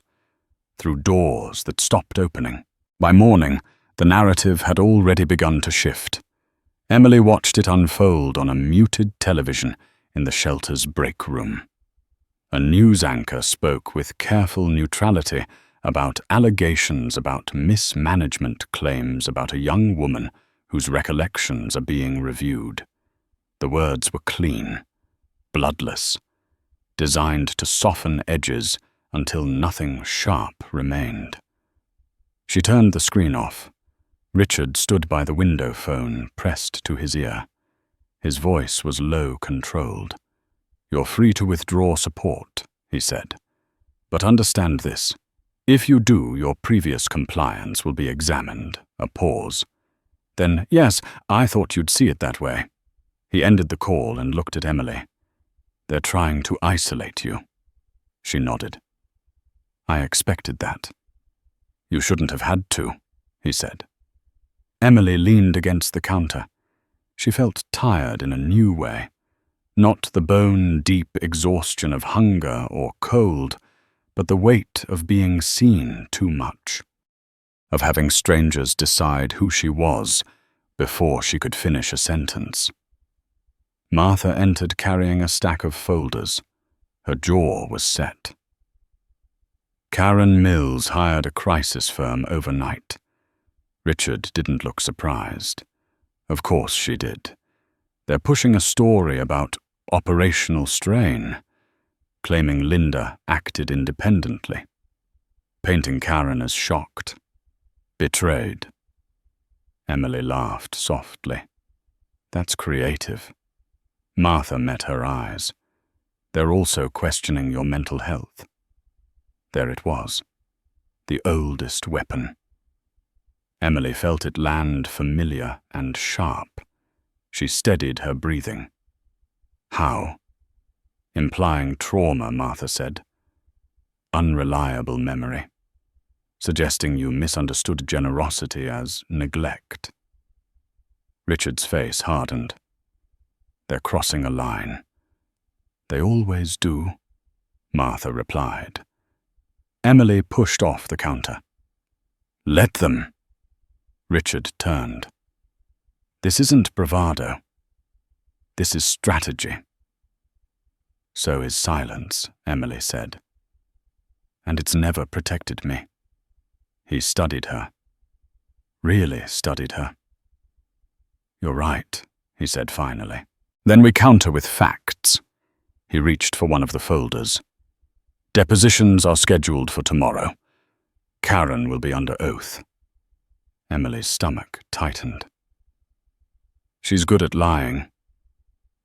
S1: Through doors that stopped opening. By morning, the narrative had already begun to shift. Emily watched it unfold on a muted television in the shelter's break room. A news anchor spoke with careful neutrality about allegations about mismanagement claims about a young woman whose recollections are being reviewed. The words were clean, bloodless, designed to soften edges until nothing sharp remained. She turned the screen off. Richard stood by the window phone, pressed to his ear. His voice was low controlled. "You're free to withdraw support," he said. "But understand this. If you do, your previous compliance will be examined." A pause. Then, "Yes, I thought you'd see it that way." He ended the call and looked at Emily. "They're trying to isolate you." She nodded. "I expected that." "You shouldn't have had to," he said. Emily leaned against the counter. She felt tired in a new way. Not the bone-deep exhaustion of hunger or cold, but the weight of being seen too much. Of having strangers decide who she was before she could finish a sentence. Martha entered carrying a stack of folders. Her jaw was set. Karen Mills hired a crisis firm overnight. Richard didn't look surprised. Of course she did. They're pushing a story about operational strain, claiming Linda acted independently, painting Karen as shocked, betrayed. Emily laughed softly. "That's creative." Martha met her eyes. "They're also questioning your mental health." There it was, the oldest weapon. Emily felt it land familiar and sharp. She steadied her breathing. "How?" "Implying trauma," Martha said. "Unreliable memory. Suggesting you misunderstood generosity as neglect." Richard's face hardened. "They're crossing a line." "They always do," Martha replied. Emily pushed off the counter. "Let them." Richard turned. "This isn't bravado. This is strategy." So is silence, Emily said. And it's never protected me. He studied her. Really studied her. You're right, he said finally. Then we counter with facts. He reached for one of the folders. Depositions are scheduled for tomorrow. Karen will be under oath. Emily's stomach tightened. She's good at lying.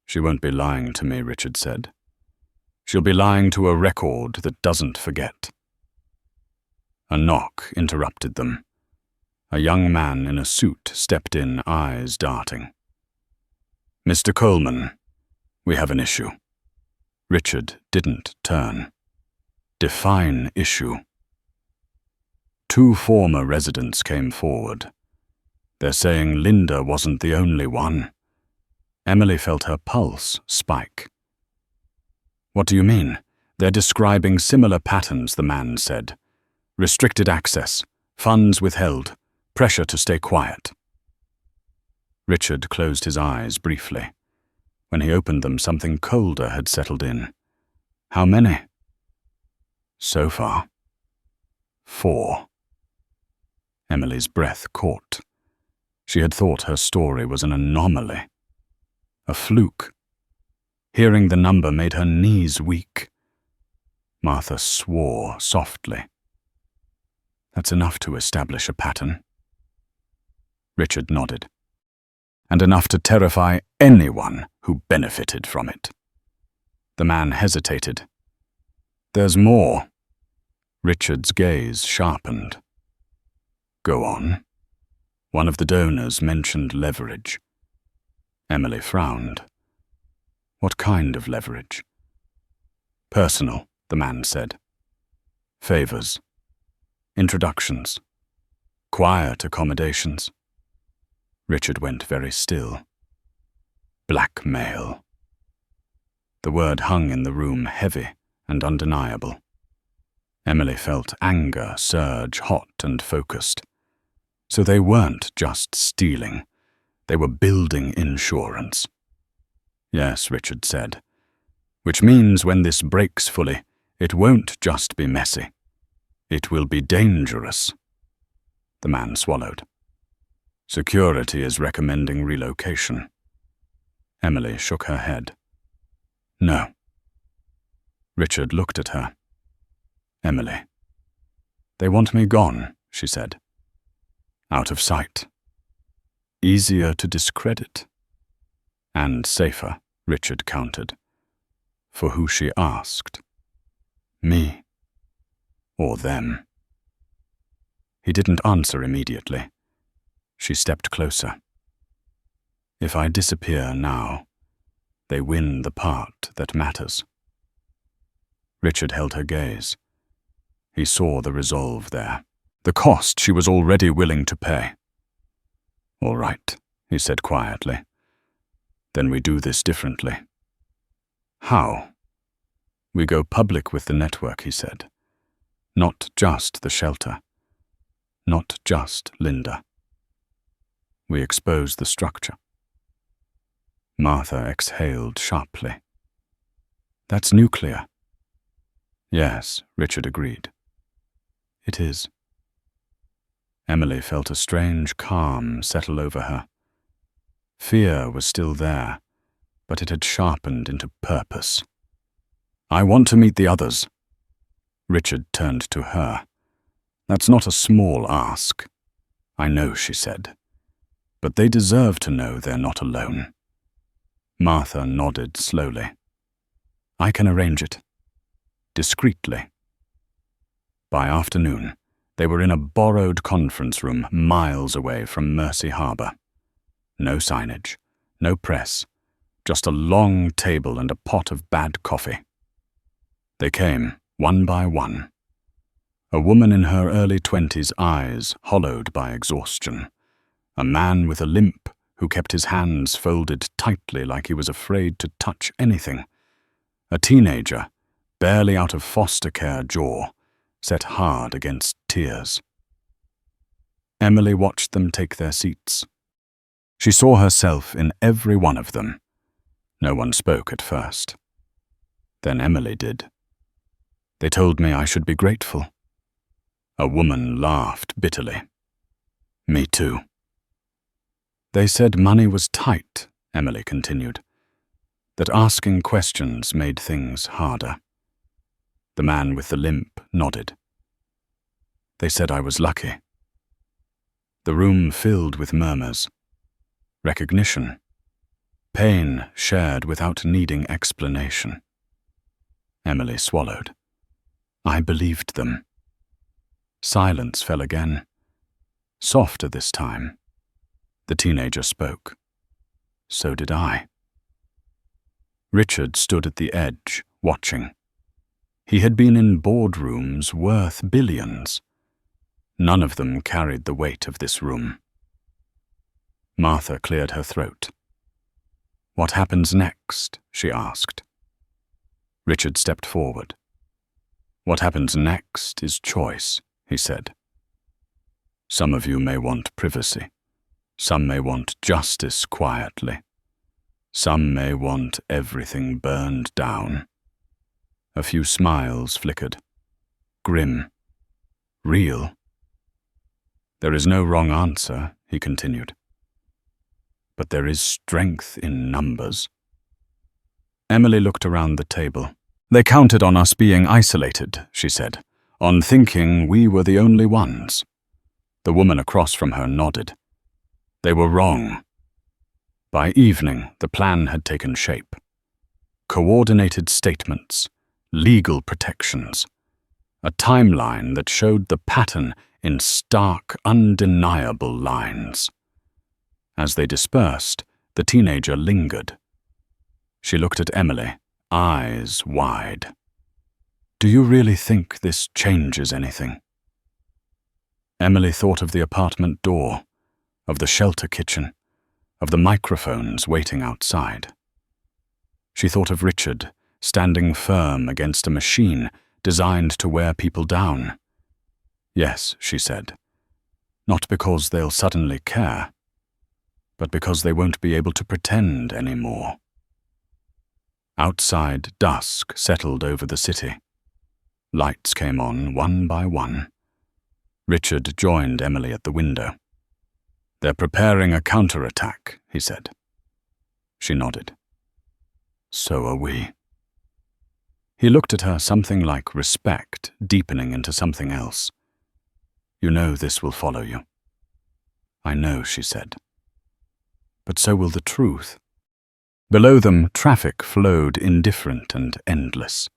S1: She won't be lying to me, Richard said. She'll be lying to a record that doesn't forget. A knock interrupted them. A young man in a suit stepped in, eyes darting. Mr. Coleman, we have an issue. Richard didn't turn. Define issue. 2 former residents came forward. They're saying Linda wasn't the only one. Emily felt her pulse spike. What do you mean? They're describing similar patterns, the man said. Restricted access, funds withheld, pressure to stay quiet. Richard closed his eyes briefly. When he opened them, something colder had settled in. How many? So far, 4. Emily's breath caught. She had thought her story was an anomaly, a fluke. Hearing the number made her knees weak. Martha swore softly. That's enough to establish a pattern. Richard nodded. And enough to terrify anyone who benefited from it. The man hesitated. There's more. Richard's gaze sharpened. Go on. One of the donors mentioned leverage. Emily frowned. What kind of leverage? Personal, the man said. Favors. Introductions. Quiet accommodations. Richard went very still. Blackmail. The word hung in the room heavy and undeniable. Emily felt anger surge hot and focused. So they weren't just stealing. They were building insurance. Yes, Richard said. Which means when this breaks fully, it won't just be messy. It will be dangerous. The man swallowed. Security is recommending relocation. Emily shook her head. No. Richard looked at her. Emily. They want me gone, she said. Out of sight. Easier to discredit. And safer, Richard countered. For who she asked. Me. Or them. He didn't answer immediately. She stepped closer. If I disappear now, they win the part that matters. Richard held her gaze. He saw the resolve there. The cost she was already willing to pay. All right, he said quietly. Then we do this differently. How? We go public with the network, he said. Not just the shelter. Not just Linda. We expose the structure. Martha exhaled sharply. That's nuclear. Yes, Richard agreed. It is. Emily felt a strange calm settle over her. Fear was still there, but it had sharpened into purpose. I want to meet the others. Richard turned to her. That's not a small ask. I know, she said. But they deserve to know they're not alone. Martha nodded slowly. I can arrange it. Discreetly. By afternoon, they were in a borrowed conference room miles away from Mersey Harbor. No signage, no press, just a long table and a pot of bad coffee. They came, one by one. A woman in her early 20s, eyes hollowed by exhaustion. A man with a limp who kept his hands folded tightly like he was afraid to touch anything. A teenager, barely out of foster care jaw, set hard against tears. Emily watched them take their seats. She saw herself in every one of them. No one spoke at first. Then Emily did. They told me I should be grateful. A woman laughed bitterly. Me too. They said money was tight, Emily continued, that asking questions made things harder. The man with the limp nodded. They said I was lucky. The room filled with murmurs. Recognition. Pain shared without needing explanation. Emily swallowed. I believed them. Silence fell again. Softer this time. The teenager spoke. So did I. Richard stood at the edge, watching. He had been in boardrooms worth billions. None of them carried the weight of this room. Martha cleared her throat. What happens next? She asked. Richard stepped forward. What happens next is choice, he said. Some of you may want privacy. Some may want justice quietly. Some may want everything burned down. A few smiles flickered. Grim. Real. There is no wrong answer, he continued. But there is strength in numbers. Emily looked around the table. They counted on us being isolated, she said, on thinking we were the only ones. The woman across from her nodded. They were wrong. By evening, the plan had taken shape. Coordinated statements, legal protections, a timeline that showed the pattern in stark, undeniable lines. As they dispersed, the teenager lingered. She looked at Emily, eyes wide. Do you really think this changes anything? Emily thought of the apartment door, of the shelter kitchen, of the microphones waiting outside. She thought of Richard, standing firm against a machine designed to wear people down. Yes, she said, not because they'll suddenly care, but because they won't be able to pretend anymore. Outside, dusk settled over the city. Lights came on one by one. Richard joined Emily at the window. They're preparing a counterattack, he said. She nodded. So are we. He looked at her, something like respect deepening into something else. You know this will follow you. I know, she said. But so will the truth. Below them, traffic flowed indifferent and endless.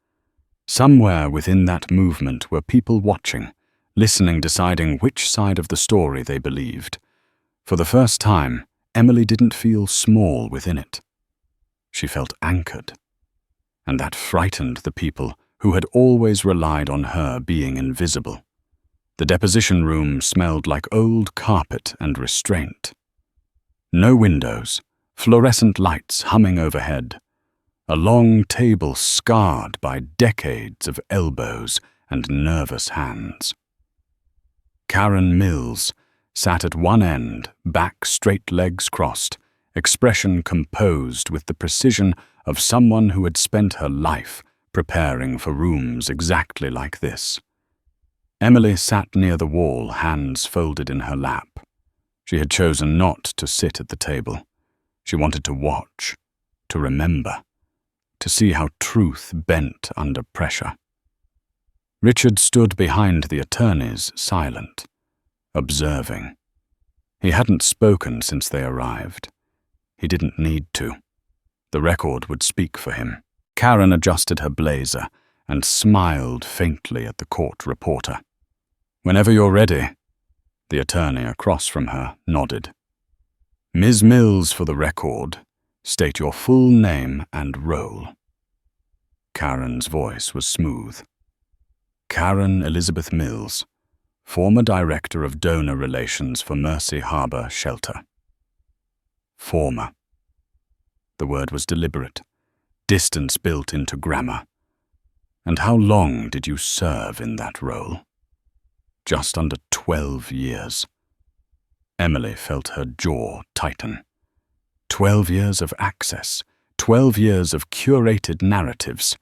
S1: Somewhere within that movement were people watching, listening, deciding which side of the story they believed. For the first time, Emily didn't feel small within it. She felt anchored. And that frightened the people who had always relied on her being invisible. The deposition room smelled like old carpet and restraint. No windows, fluorescent lights humming overhead, a long table scarred by decades of elbows and nervous hands. Karen Mills sat at one end, back straight, legs crossed, expression composed with the precision of someone who had spent her life preparing for rooms exactly like this. Emily sat near the wall, hands folded in her lap. She had chosen not to sit at the table. She wanted to watch, to remember, to see how truth bent under pressure. Richard stood behind the attorneys, silent, observing. He hadn't spoken since they arrived. He didn't need to. The record would speak for him. Karen adjusted her blazer and smiled faintly at the court reporter. Whenever you're ready, the attorney across from her nodded. Ms. Mills, for the record, state your full name and role. Karen's voice was smooth. Karen Elizabeth Mills, former Director of Donor Relations for Mercy Harbor Shelter. Former. The word was deliberate, distance built into grammar. And how long did you serve in that role? Just under 12 years. Emily felt her jaw tighten. 12 years of access, 12 years of curated narratives.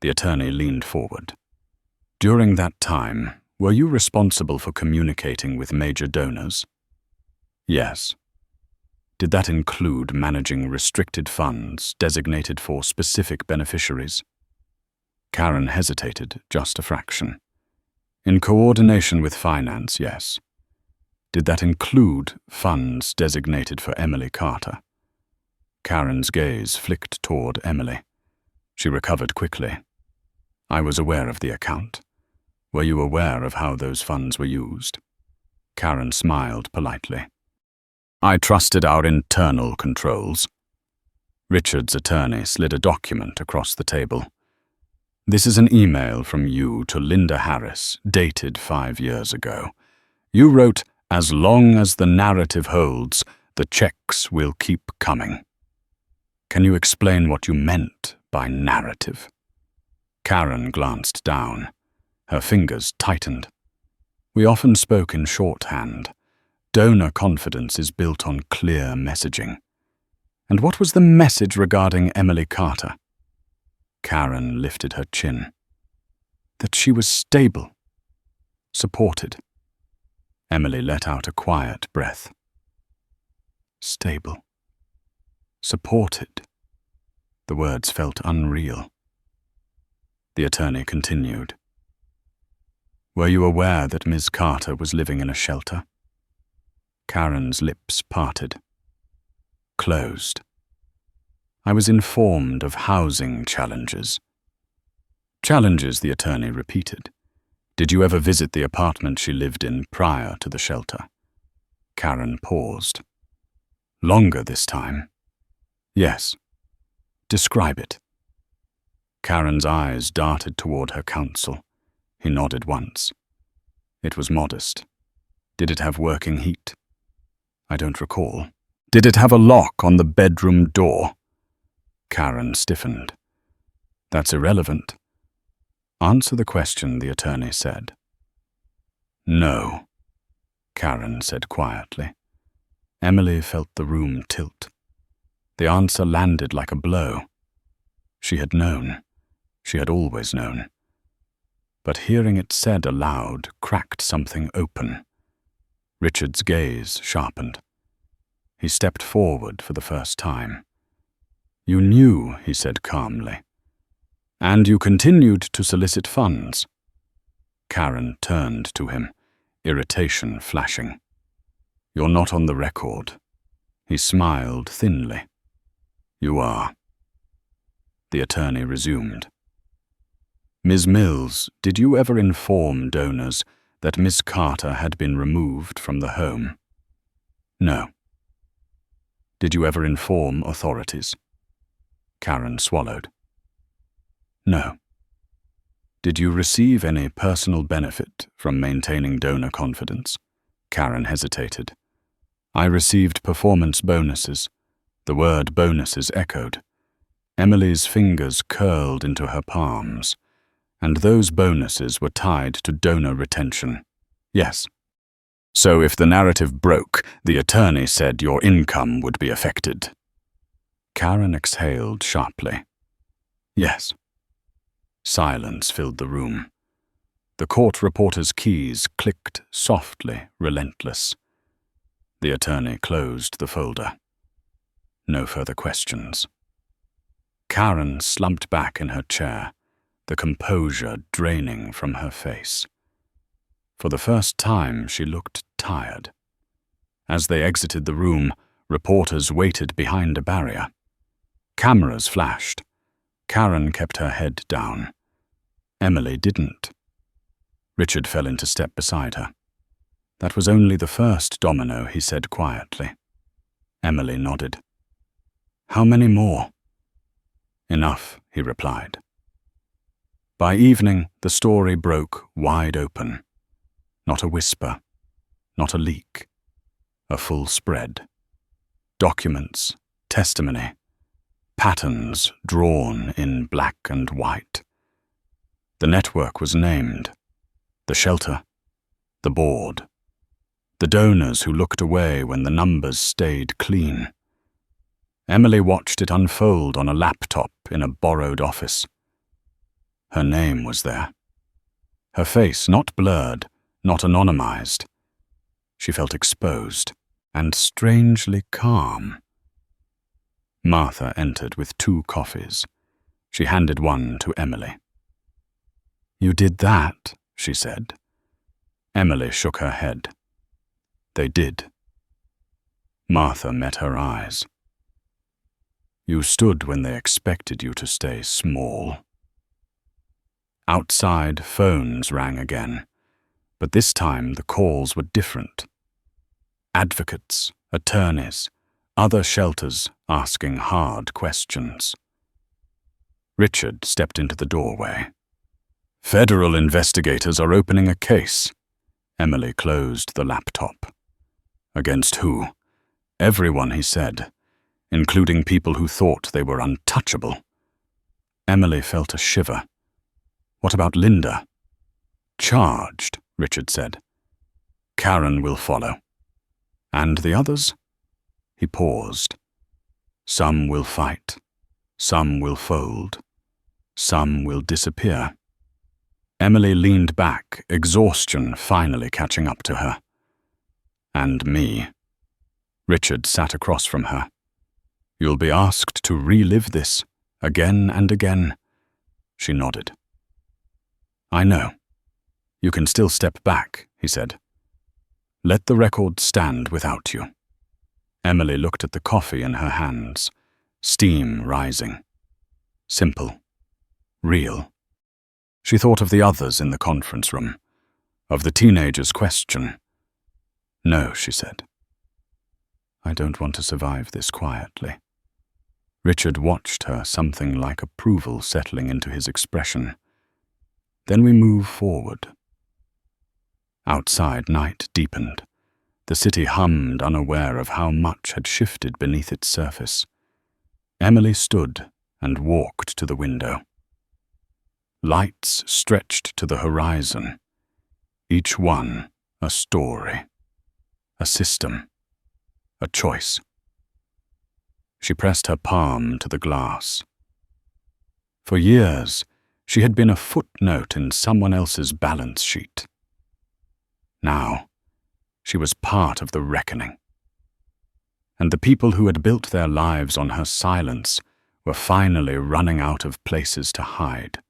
S1: The attorney leaned forward. During that time, were you responsible for communicating with major donors? Yes. Did that include managing restricted funds designated for specific beneficiaries? Karen hesitated just a fraction. In coordination with finance, yes. Did that include funds designated for Emily Carter? Karen's gaze flicked toward Emily. She recovered quickly. I was aware of the account. Were you aware of how those funds were used? Karen smiled politely. I trusted our internal controls. Richard's attorney slid a document across the table. This is an email from you to Linda Harris, dated 5 years ago. You wrote, "As long as the narrative holds, the checks will keep coming." Can you explain what you meant by narrative? Karen glanced down. Her fingers tightened. We often spoke in shorthand. Donor confidence is built on clear messaging. And what was the message regarding Emily Carter? Karen lifted her chin. That she was stable, supported. Emily let out a quiet breath. Stable. Supported. The words felt unreal. The attorney continued. Were you aware that Ms. Carter was living in a shelter? Karen's lips parted. Closed. I was informed of housing challenges. Challenges, the attorney repeated. Did you ever visit the apartment she lived in prior to the shelter? Karen paused. Longer this time. Yes. Describe it. Karen's eyes darted toward her counsel. He nodded once. It was modest. Did it have working heat? I don't recall. Did it have a lock on the bedroom door? Karen stiffened. That's irrelevant. Answer the question, the attorney said. No, Karen said quietly. Emily felt the room tilt. The answer landed like a blow. She had known. She had always known. But hearing it said aloud cracked something open. Richard's gaze sharpened. He stepped forward for the first time. You knew, he said calmly. And you continued to solicit funds. Karen turned to him, irritation flashing. You're not on the record. He smiled thinly. You are. The attorney resumed. Ms. Mills, did you ever inform donors that Miss Carter had been removed from the home? No. Did you ever inform authorities? Karen swallowed. No. Did you receive any personal benefit from maintaining donor confidence? Karen hesitated. I received performance bonuses. The word bonuses echoed. Emily's fingers curled into her palms, and those bonuses were tied to donor retention. Yes. So if the narrative broke, the attorney said your income would be affected. Karen exhaled sharply. Yes. Silence filled the room. The court reporter's keys clicked softly, relentless. The attorney closed the folder. No further questions. Karen slumped back in her chair, the composure draining from her face. For the first time, she looked tired. As they exited the room, reporters waited behind a barrier. Cameras flashed. Karen kept her head down. Emily didn't. Richard fell into step beside her. That was only the first domino, he said quietly. Emily nodded. How many more? Enough, he replied. By evening, the story broke wide open. Not a whisper, not a leak, a full spread. Documents, testimony, patterns drawn in black and white. The network was named, the shelter, the board, the donors who looked away when the numbers stayed clean. Emily watched it unfold on a laptop in a borrowed office. Her name was there. Her face not blurred, not anonymized. She felt exposed and strangely calm. Martha entered with 2 coffees. She handed one to Emily. "You did that," she said. Emily shook her head. "They did." Martha met her eyes. "You stood when they expected you to stay small." Outside, phones rang again, but this time the calls were different. Advocates, attorneys, other shelters asking hard questions. Richard stepped into the doorway. "Federal investigators are opening a case." Emily closed the laptop. "Against who?" "Everyone," he said, including people who thought they were untouchable. Emily felt a shiver. "What about Linda?" "Charged," Richard said. "Karen will follow." "And the others?" He paused. "Some will fight. Some will fold. Some will disappear." Emily leaned back, exhaustion finally catching up to her. "And me." Richard sat across from her. "You'll be asked to relive this, again and again." She nodded. "I know. You can still step back," he said. "Let the record stand without you." Emily looked at the coffee in her hands, steam rising. Simple. Real. She thought of the others in the conference room, of the teenager's question. "No," she said. "I don't want to survive this quietly." Richard watched her, something like approval settling into his expression. "Then we move forward." Outside, night deepened. The city hummed, unaware of how much had shifted beneath its surface. Emily stood and walked to the window. Lights stretched to the horizon, each one a story, a system, a choice. She pressed her palm to the glass. For years, she had been a footnote in someone else's balance sheet. Now, she was part of the reckoning. And the people who had built their lives on her silence were finally running out of places to hide.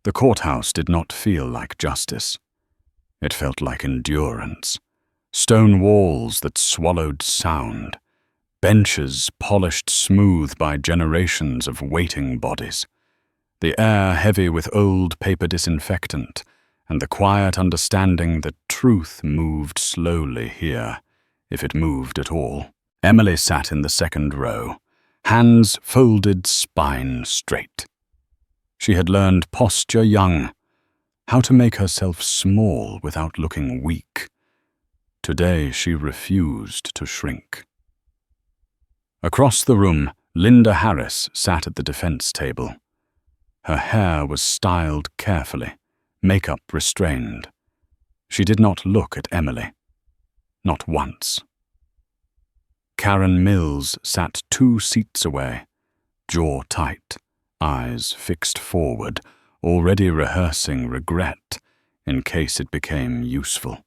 S1: The courthouse did not feel like justice. It felt like endurance. Stone walls that swallowed sound. Benches polished smooth by generations of waiting bodies. The air heavy with old paper disinfectant, and the quiet understanding that truth moved slowly here, if it moved at all. Emily sat in the second row, hands folded, spine straight. She had learned posture young, how to make herself small without looking weak. Today she refused to shrink. Across the room, Linda Harris sat at the defense table. Her hair was styled carefully, makeup restrained. She did not look at Emily. Not once. Karen Mills sat 2 seats away, jaw tight, eyes fixed forward, already rehearsing regret in case it became useful.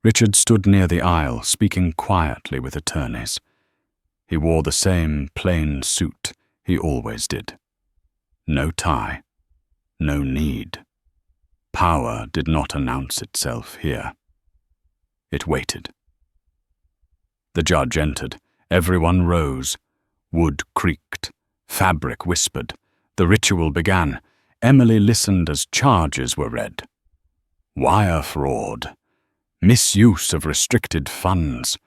S1: Richard stood near the aisle, speaking quietly with attorneys. He wore the same plain suit he always did. No tie, no need. Power did not announce itself here. It waited. The judge entered. Everyone rose. Wood creaked. Fabric whispered. The ritual began. Emily listened as charges were read. Wire fraud. Misuse of restricted funds.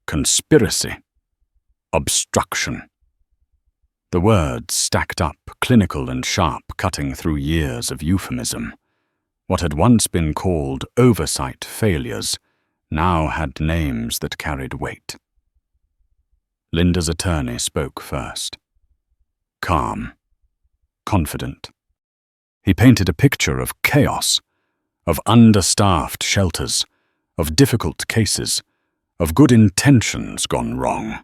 S1: Conspiracy. Obstruction. The words stacked up, clinical and sharp, cutting through years of euphemism. What had once been called oversight failures now had names that carried weight. Linda's attorney spoke first. Calm. Confident. He painted a picture of chaos, of understaffed shelters, of difficult cases, of good intentions gone wrong.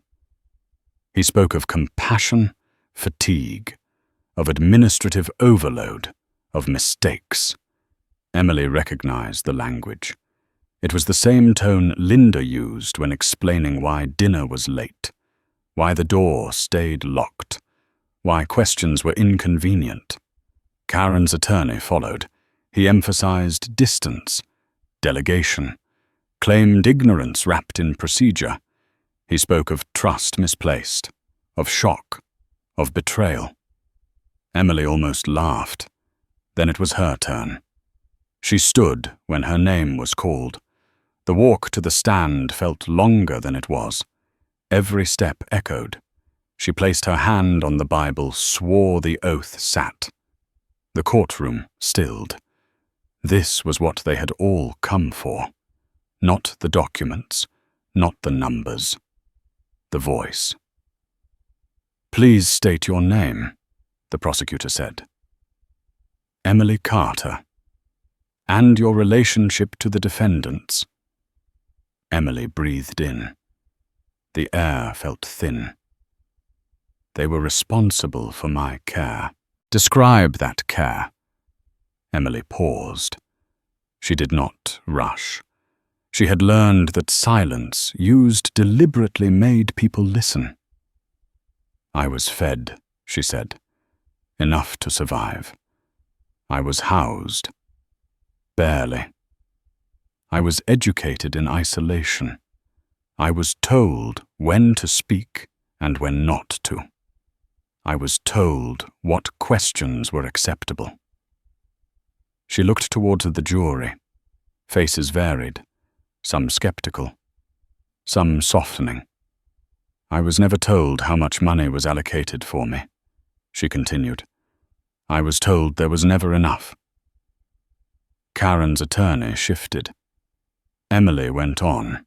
S1: He spoke of compassion, fatigue, of administrative overload, of mistakes. Emily recognized the language. It was the same tone Linda used when explaining why dinner was late, why the door stayed locked, why questions were inconvenient. Karen's attorney followed. He emphasized distance, delegation, claimed ignorance wrapped in procedure. He spoke of trust misplaced, of shock, of betrayal. Emily almost laughed. Then it was her turn. She stood when her name was called. The walk to the stand felt longer than it was. Every step echoed. She placed her hand on the Bible, swore the oath sat. The courtroom stilled. This was what they had all come for. Not the documents, not the numbers. The voice. "Please state your name," the prosecutor said. "Emily Carter. And your relationship to the defendants." Emily breathed in. The air felt thin. "They were responsible for my care." "Describe that care." Emily paused. She did not rush. She had learned that silence, used deliberately, made people listen. "I was fed," she said. "Enough to survive. I was housed. Barely. I was educated in isolation. I was told when to speak and when not to. I was told what questions were acceptable." She looked towards the jury. Faces varied, some skeptical, some softening. "I was never told how much money was allocated for me," she continued. "I was told there was never enough." Karen's attorney shifted. Emily went on.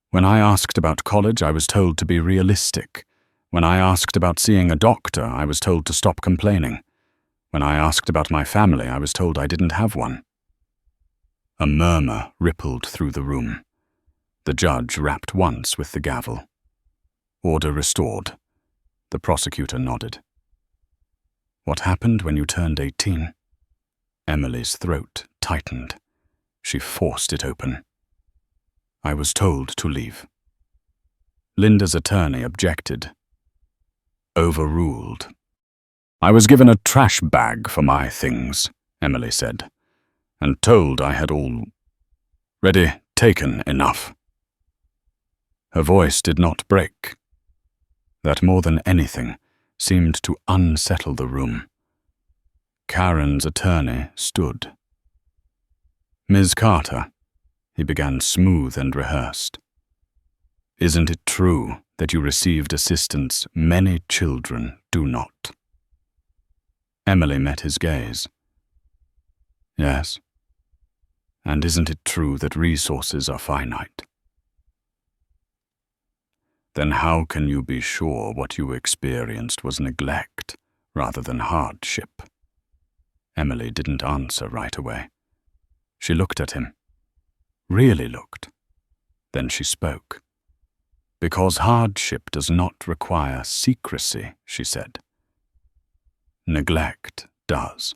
S1: "When I asked about college, I was told to be realistic. When I asked about seeing a doctor, I was told to stop complaining. When I asked about my family, I was told I didn't have one." A murmur rippled through the room. The judge rapped once with the gavel. Order restored. The prosecutor nodded. "What happened when you turned 18? Emily's throat tightened. She forced it open. "I was told to leave." Linda's attorney objected. Overruled. "I was given a trash bag for my things," Emily said, "and told I had already taken enough." Her voice did not break. That more than anything seemed to unsettle the room. Karen's attorney stood. "Ms. Carter," he began smooth and rehearsed, "isn't it true that you received assistance many children do not?" Emily met his gaze. "Yes. And isn't it true that resources are finite?" "Then how can you be sure what you experienced was neglect rather than hardship?" Emily didn't answer right away. She looked at him. Really looked. Then she spoke. "Because hardship does not require secrecy," she said. "Neglect does."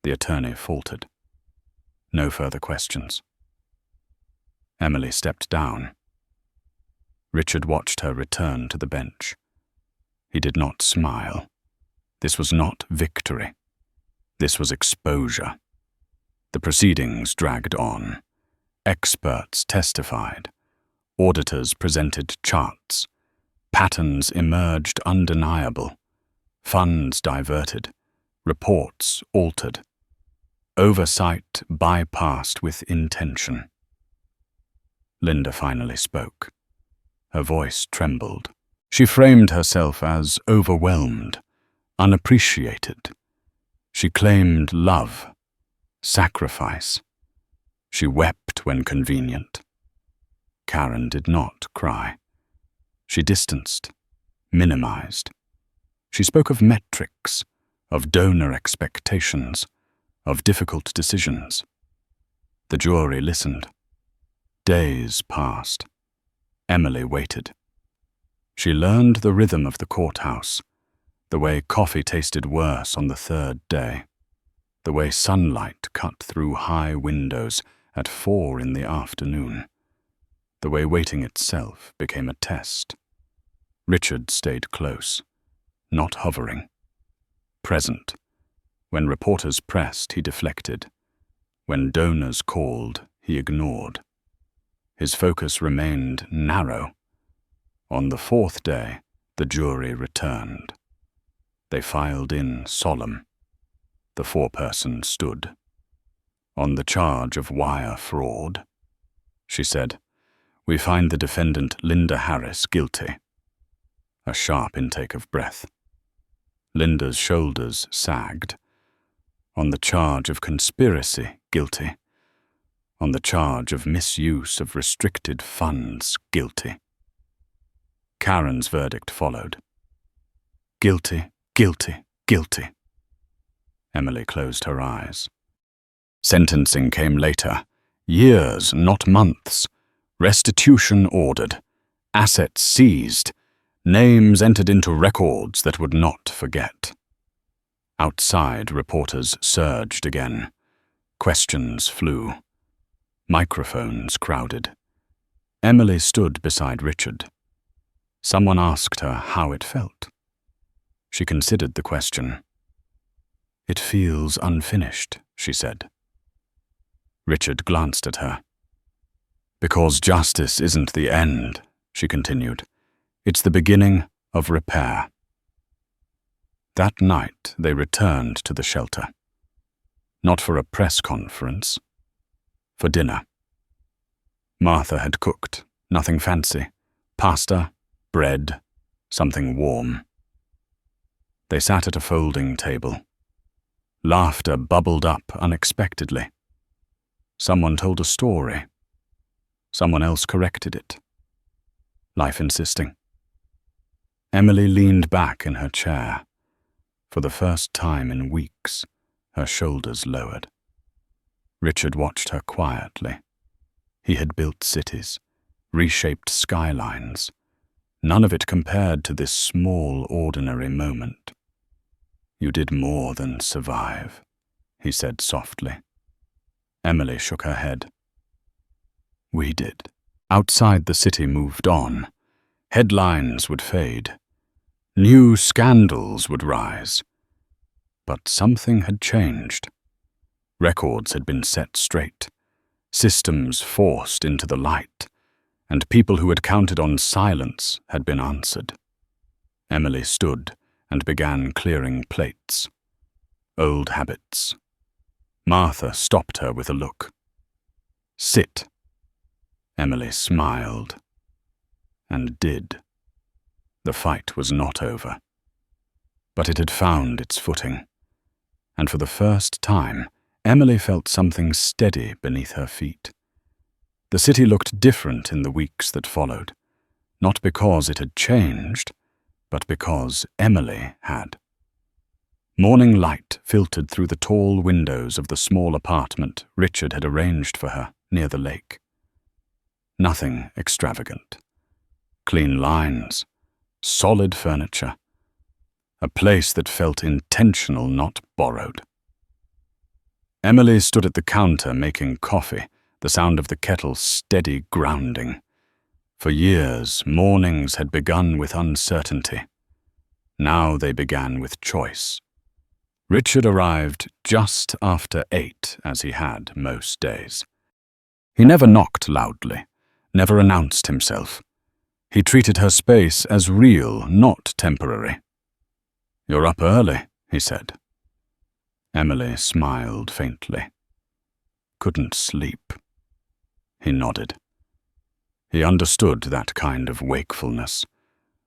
S1: The attorney faltered. No further questions. Emily stepped down. Richard watched her return to the bench. He did not smile. This was not victory. This was exposure. The proceedings dragged on. Experts testified. Auditors presented charts. Patterns emerged undeniable. Funds diverted. Reports altered. Oversight bypassed with intention. Linda finally spoke. Her voice trembled. She framed herself as overwhelmed, unappreciated. She claimed love, sacrifice. She wept when convenient. Karen did not cry. She distanced, minimized. She spoke of metrics, of donor expectations, of difficult decisions. The jury listened. Days passed. Emily waited. She learned the rhythm of the courthouse. The way coffee tasted worse on the third day. The way sunlight cut through high windows at 4 in the afternoon. The way waiting itself became a test. Richard stayed close, not hovering. Present. When reporters pressed, he deflected. When donors called, he ignored. His focus remained narrow. On the 4th day, the jury returned. They filed in solemn. The foreperson stood. On the charge of wire fraud, she said, "We find the defendant Linda Harris guilty." A sharp intake of breath. Linda's shoulders sagged. On the charge of conspiracy, guilty. On the charge of misuse of restricted funds, guilty. Karen's verdict followed. Guilty, guilty, guilty. Emily closed her eyes. Sentencing came later. Years, not months. Restitution ordered. Assets seized. Names entered into records that would not forget. Outside, reporters surged again. Questions flew. Microphones crowded. Emily stood beside Richard. Someone asked her how it felt. She considered the question. "It feels unfinished," she said. Richard glanced at her. "Because justice isn't the end," she continued. "It's the beginning of repair." That night they returned to the shelter. Not for a press conference. For dinner. Martha had cooked, nothing fancy. Pasta, bread, something warm. They sat at a folding table. Laughter bubbled up unexpectedly. Someone told a story. Someone else corrected it. Life insisting. Emily leaned back in her chair. For the first time in weeks, her shoulders lowered. Richard watched her quietly. He had built cities, reshaped skylines. None of it compared to this small, ordinary moment. "You did more than survive," he said softly. Emily shook her head. "We did." Outside, the city moved on. Headlines would fade. New scandals would rise. But something had changed. Records had been set straight. Systems forced into the light. And people who had counted on silence had been answered. Emily stood and began clearing plates. Old habits. Martha stopped her with a look. "Sit." Emily smiled. And did. The fight was not over. But it had found its footing. And for the first time, Emily felt something steady beneath her feet. The city looked different in the weeks that followed, not because it had changed, but because Emily had. Morning light filtered through the tall windows of the small apartment Richard had arranged for her near the lake. Nothing extravagant. Clean lines, solid furniture, a place that felt intentional, not borrowed. Emily stood at the counter making coffee, the sound of the kettle steady grounding. For years, mornings had begun with uncertainty. Now they began with choice. Richard arrived just after 8, as he had most days. He never knocked loudly, never announced himself. He treated her space as real, not temporary. "You're up early," he said. Emily smiled faintly. "Couldn't sleep." He nodded. He understood that kind of wakefulness,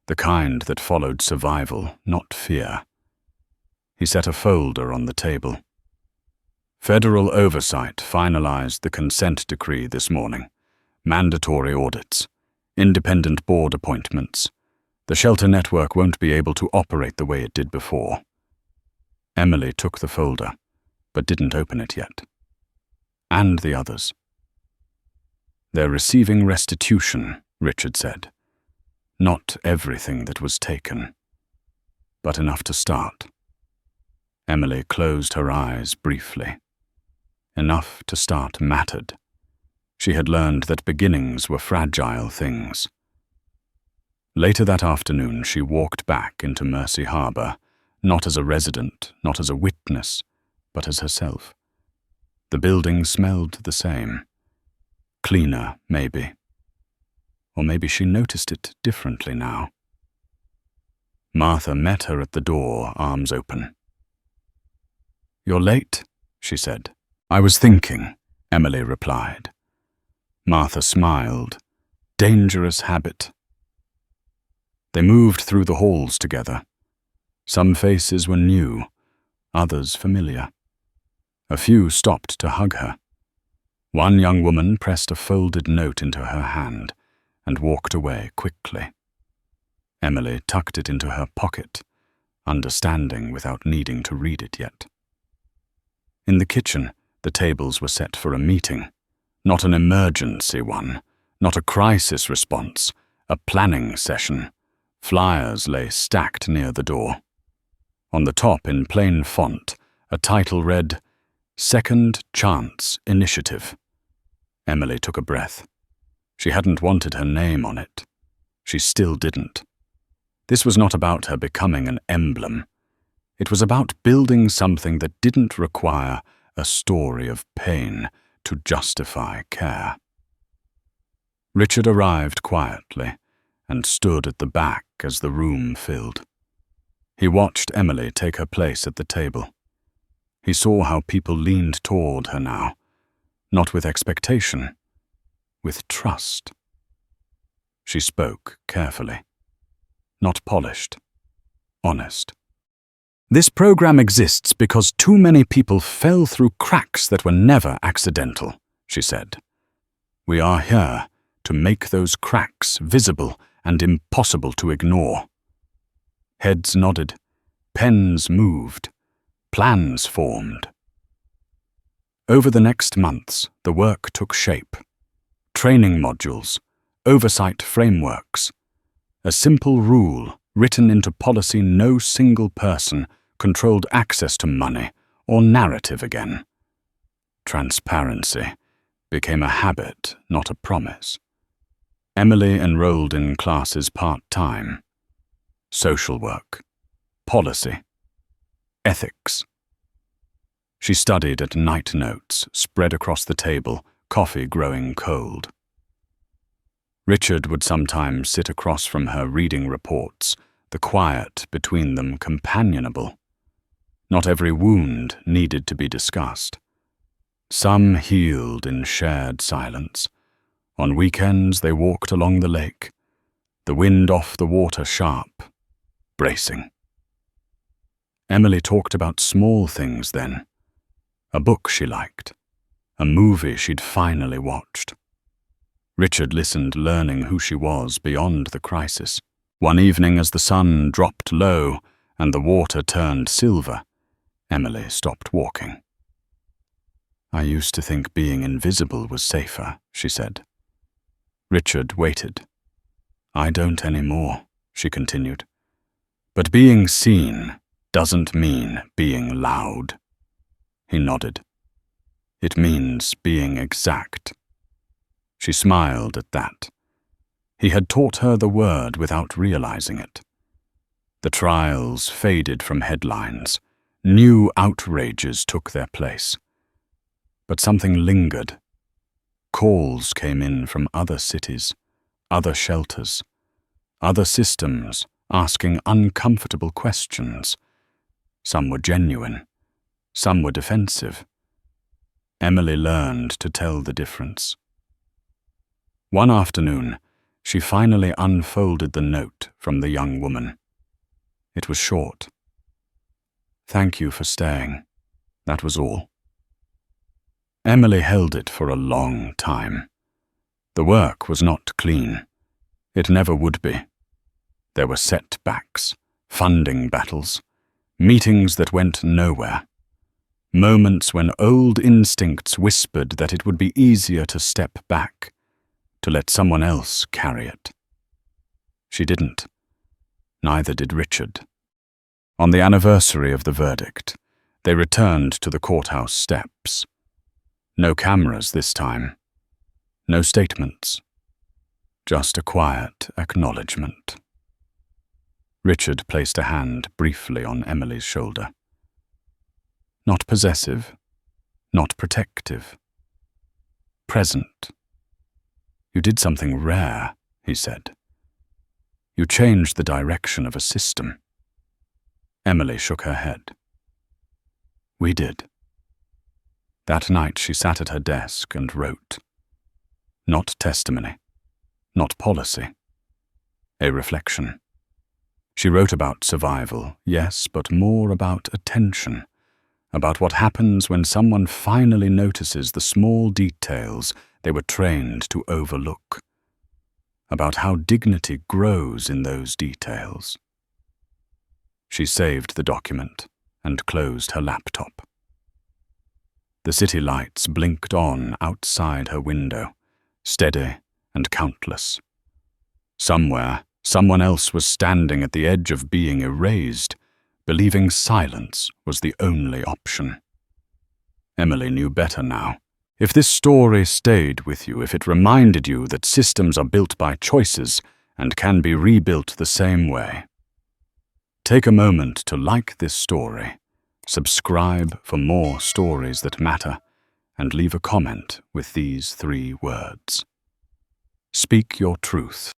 S1: the kind that followed survival, not fear. He set a folder on the table. Federal oversight finalized the consent decree this morning. Mandatory audits. Independent board appointments. The shelter network won't be able to operate the way it did before. Emily took the folder, but didn't open it yet. And the others. "They're receiving restitution," Richard said. "Not everything that was taken." but enough to start. Emily closed her eyes briefly. Enough to start mattered. She had learned that beginnings were fragile things. Later that afternoon, she walked back into Mercy Harbour, not as a resident, not as a witness, but as herself. The building smelled the same. Cleaner, maybe. Or maybe she noticed it differently now. Martha met her at the door, arms open. "You're late," she said. "I was thinking," Emily replied. Martha smiled. Dangerous habit. They moved through the halls together. Some faces were new, others familiar. A few stopped to hug her. One young woman pressed a folded note into her hand and walked away quickly. Emily tucked it into her pocket, understanding without needing to read it yet. In the kitchen, the tables were set for a meeting. Not an emergency one, not a crisis response, a planning session. Flyers lay stacked near the door. On the top, in plain font, a title read, "Second Chance Initiative." Emily took a breath. She hadn't wanted her name on it. She still didn't. This was not about her becoming an emblem. It was about building something that didn't require a story of pain to justify care. Richard arrived quietly and stood at the back as the room filled. He watched Emily take her place at the table. He saw how people leaned toward her now, not with expectation, with trust. She spoke carefully, not polished, honest. "This program exists because too many people fell through cracks that were never accidental," she said. "We are here to make those cracks visible and impossible to ignore." Heads nodded, pens moved, plans formed. Over the next months, the work took shape. Training modules, oversight frameworks. A simple rule written into policy: no single person controlled access to money or narrative again. Transparency became a habit, not a promise. Emily enrolled in classes part-time. Social work, policy, ethics. She studied at night notes spread across the table, coffee growing cold. Richard would sometimes sit across from her reading reports, the quiet between them companionable. Not every wound needed to be discussed. Some healed in shared silence. On weekends they walked along the lake, the wind off the water sharp, bracing. Emily talked about small things then. A book she liked, a movie she'd finally watched. Richard listened, learning who she was beyond the crisis. One evening, as the sun dropped low and the water turned silver, Emily stopped walking. "I used to think being invisible was safer," she said. Richard waited. "I don't anymore," she continued. "But being seen doesn't mean being loud." He nodded. "It means being exact." She smiled at that. He had taught her the word without realizing it. The trials faded from headlines. New outrages took their place. But something lingered. Calls came in from other cities, other shelters, other systems, asking uncomfortable questions. Some were genuine, some were defensive. Emily learned to tell the difference. One afternoon, she finally unfolded the note from the young woman. It was short. "Thank you for staying." That was all. Emily held it for a long time. The work was not clean. It never would be. There were setbacks, funding battles, meetings that went nowhere. Moments when old instincts whispered that it would be easier to step back, to let someone else carry it. She didn't. Neither did Richard. On the anniversary of the verdict, they returned to the courthouse steps. No cameras this time. No statements. Just a quiet acknowledgement. Richard placed a hand briefly on Emily's shoulder. Not possessive, not protective. Present. You did something rare, he said. You changed the direction of a system. Emily shook her head. We did. That night she sat at her desk and wrote. Not testimony, not policy. A reflection. She wrote about survival, yes, but more about attention, about what happens when someone finally notices the small details they were trained to overlook, about how dignity grows in those details. She saved the document and closed her laptop. The city lights blinked on outside her window, steady and countless. Somewhere, someone else was standing at the edge of being erased, believing silence was the only option. Emily knew better now. If this story stayed with you, if it reminded you that systems are built by choices and can be rebuilt the same way, take a moment to like this story, subscribe for more stories that matter, and leave a comment with these 3 words. Speak your truth.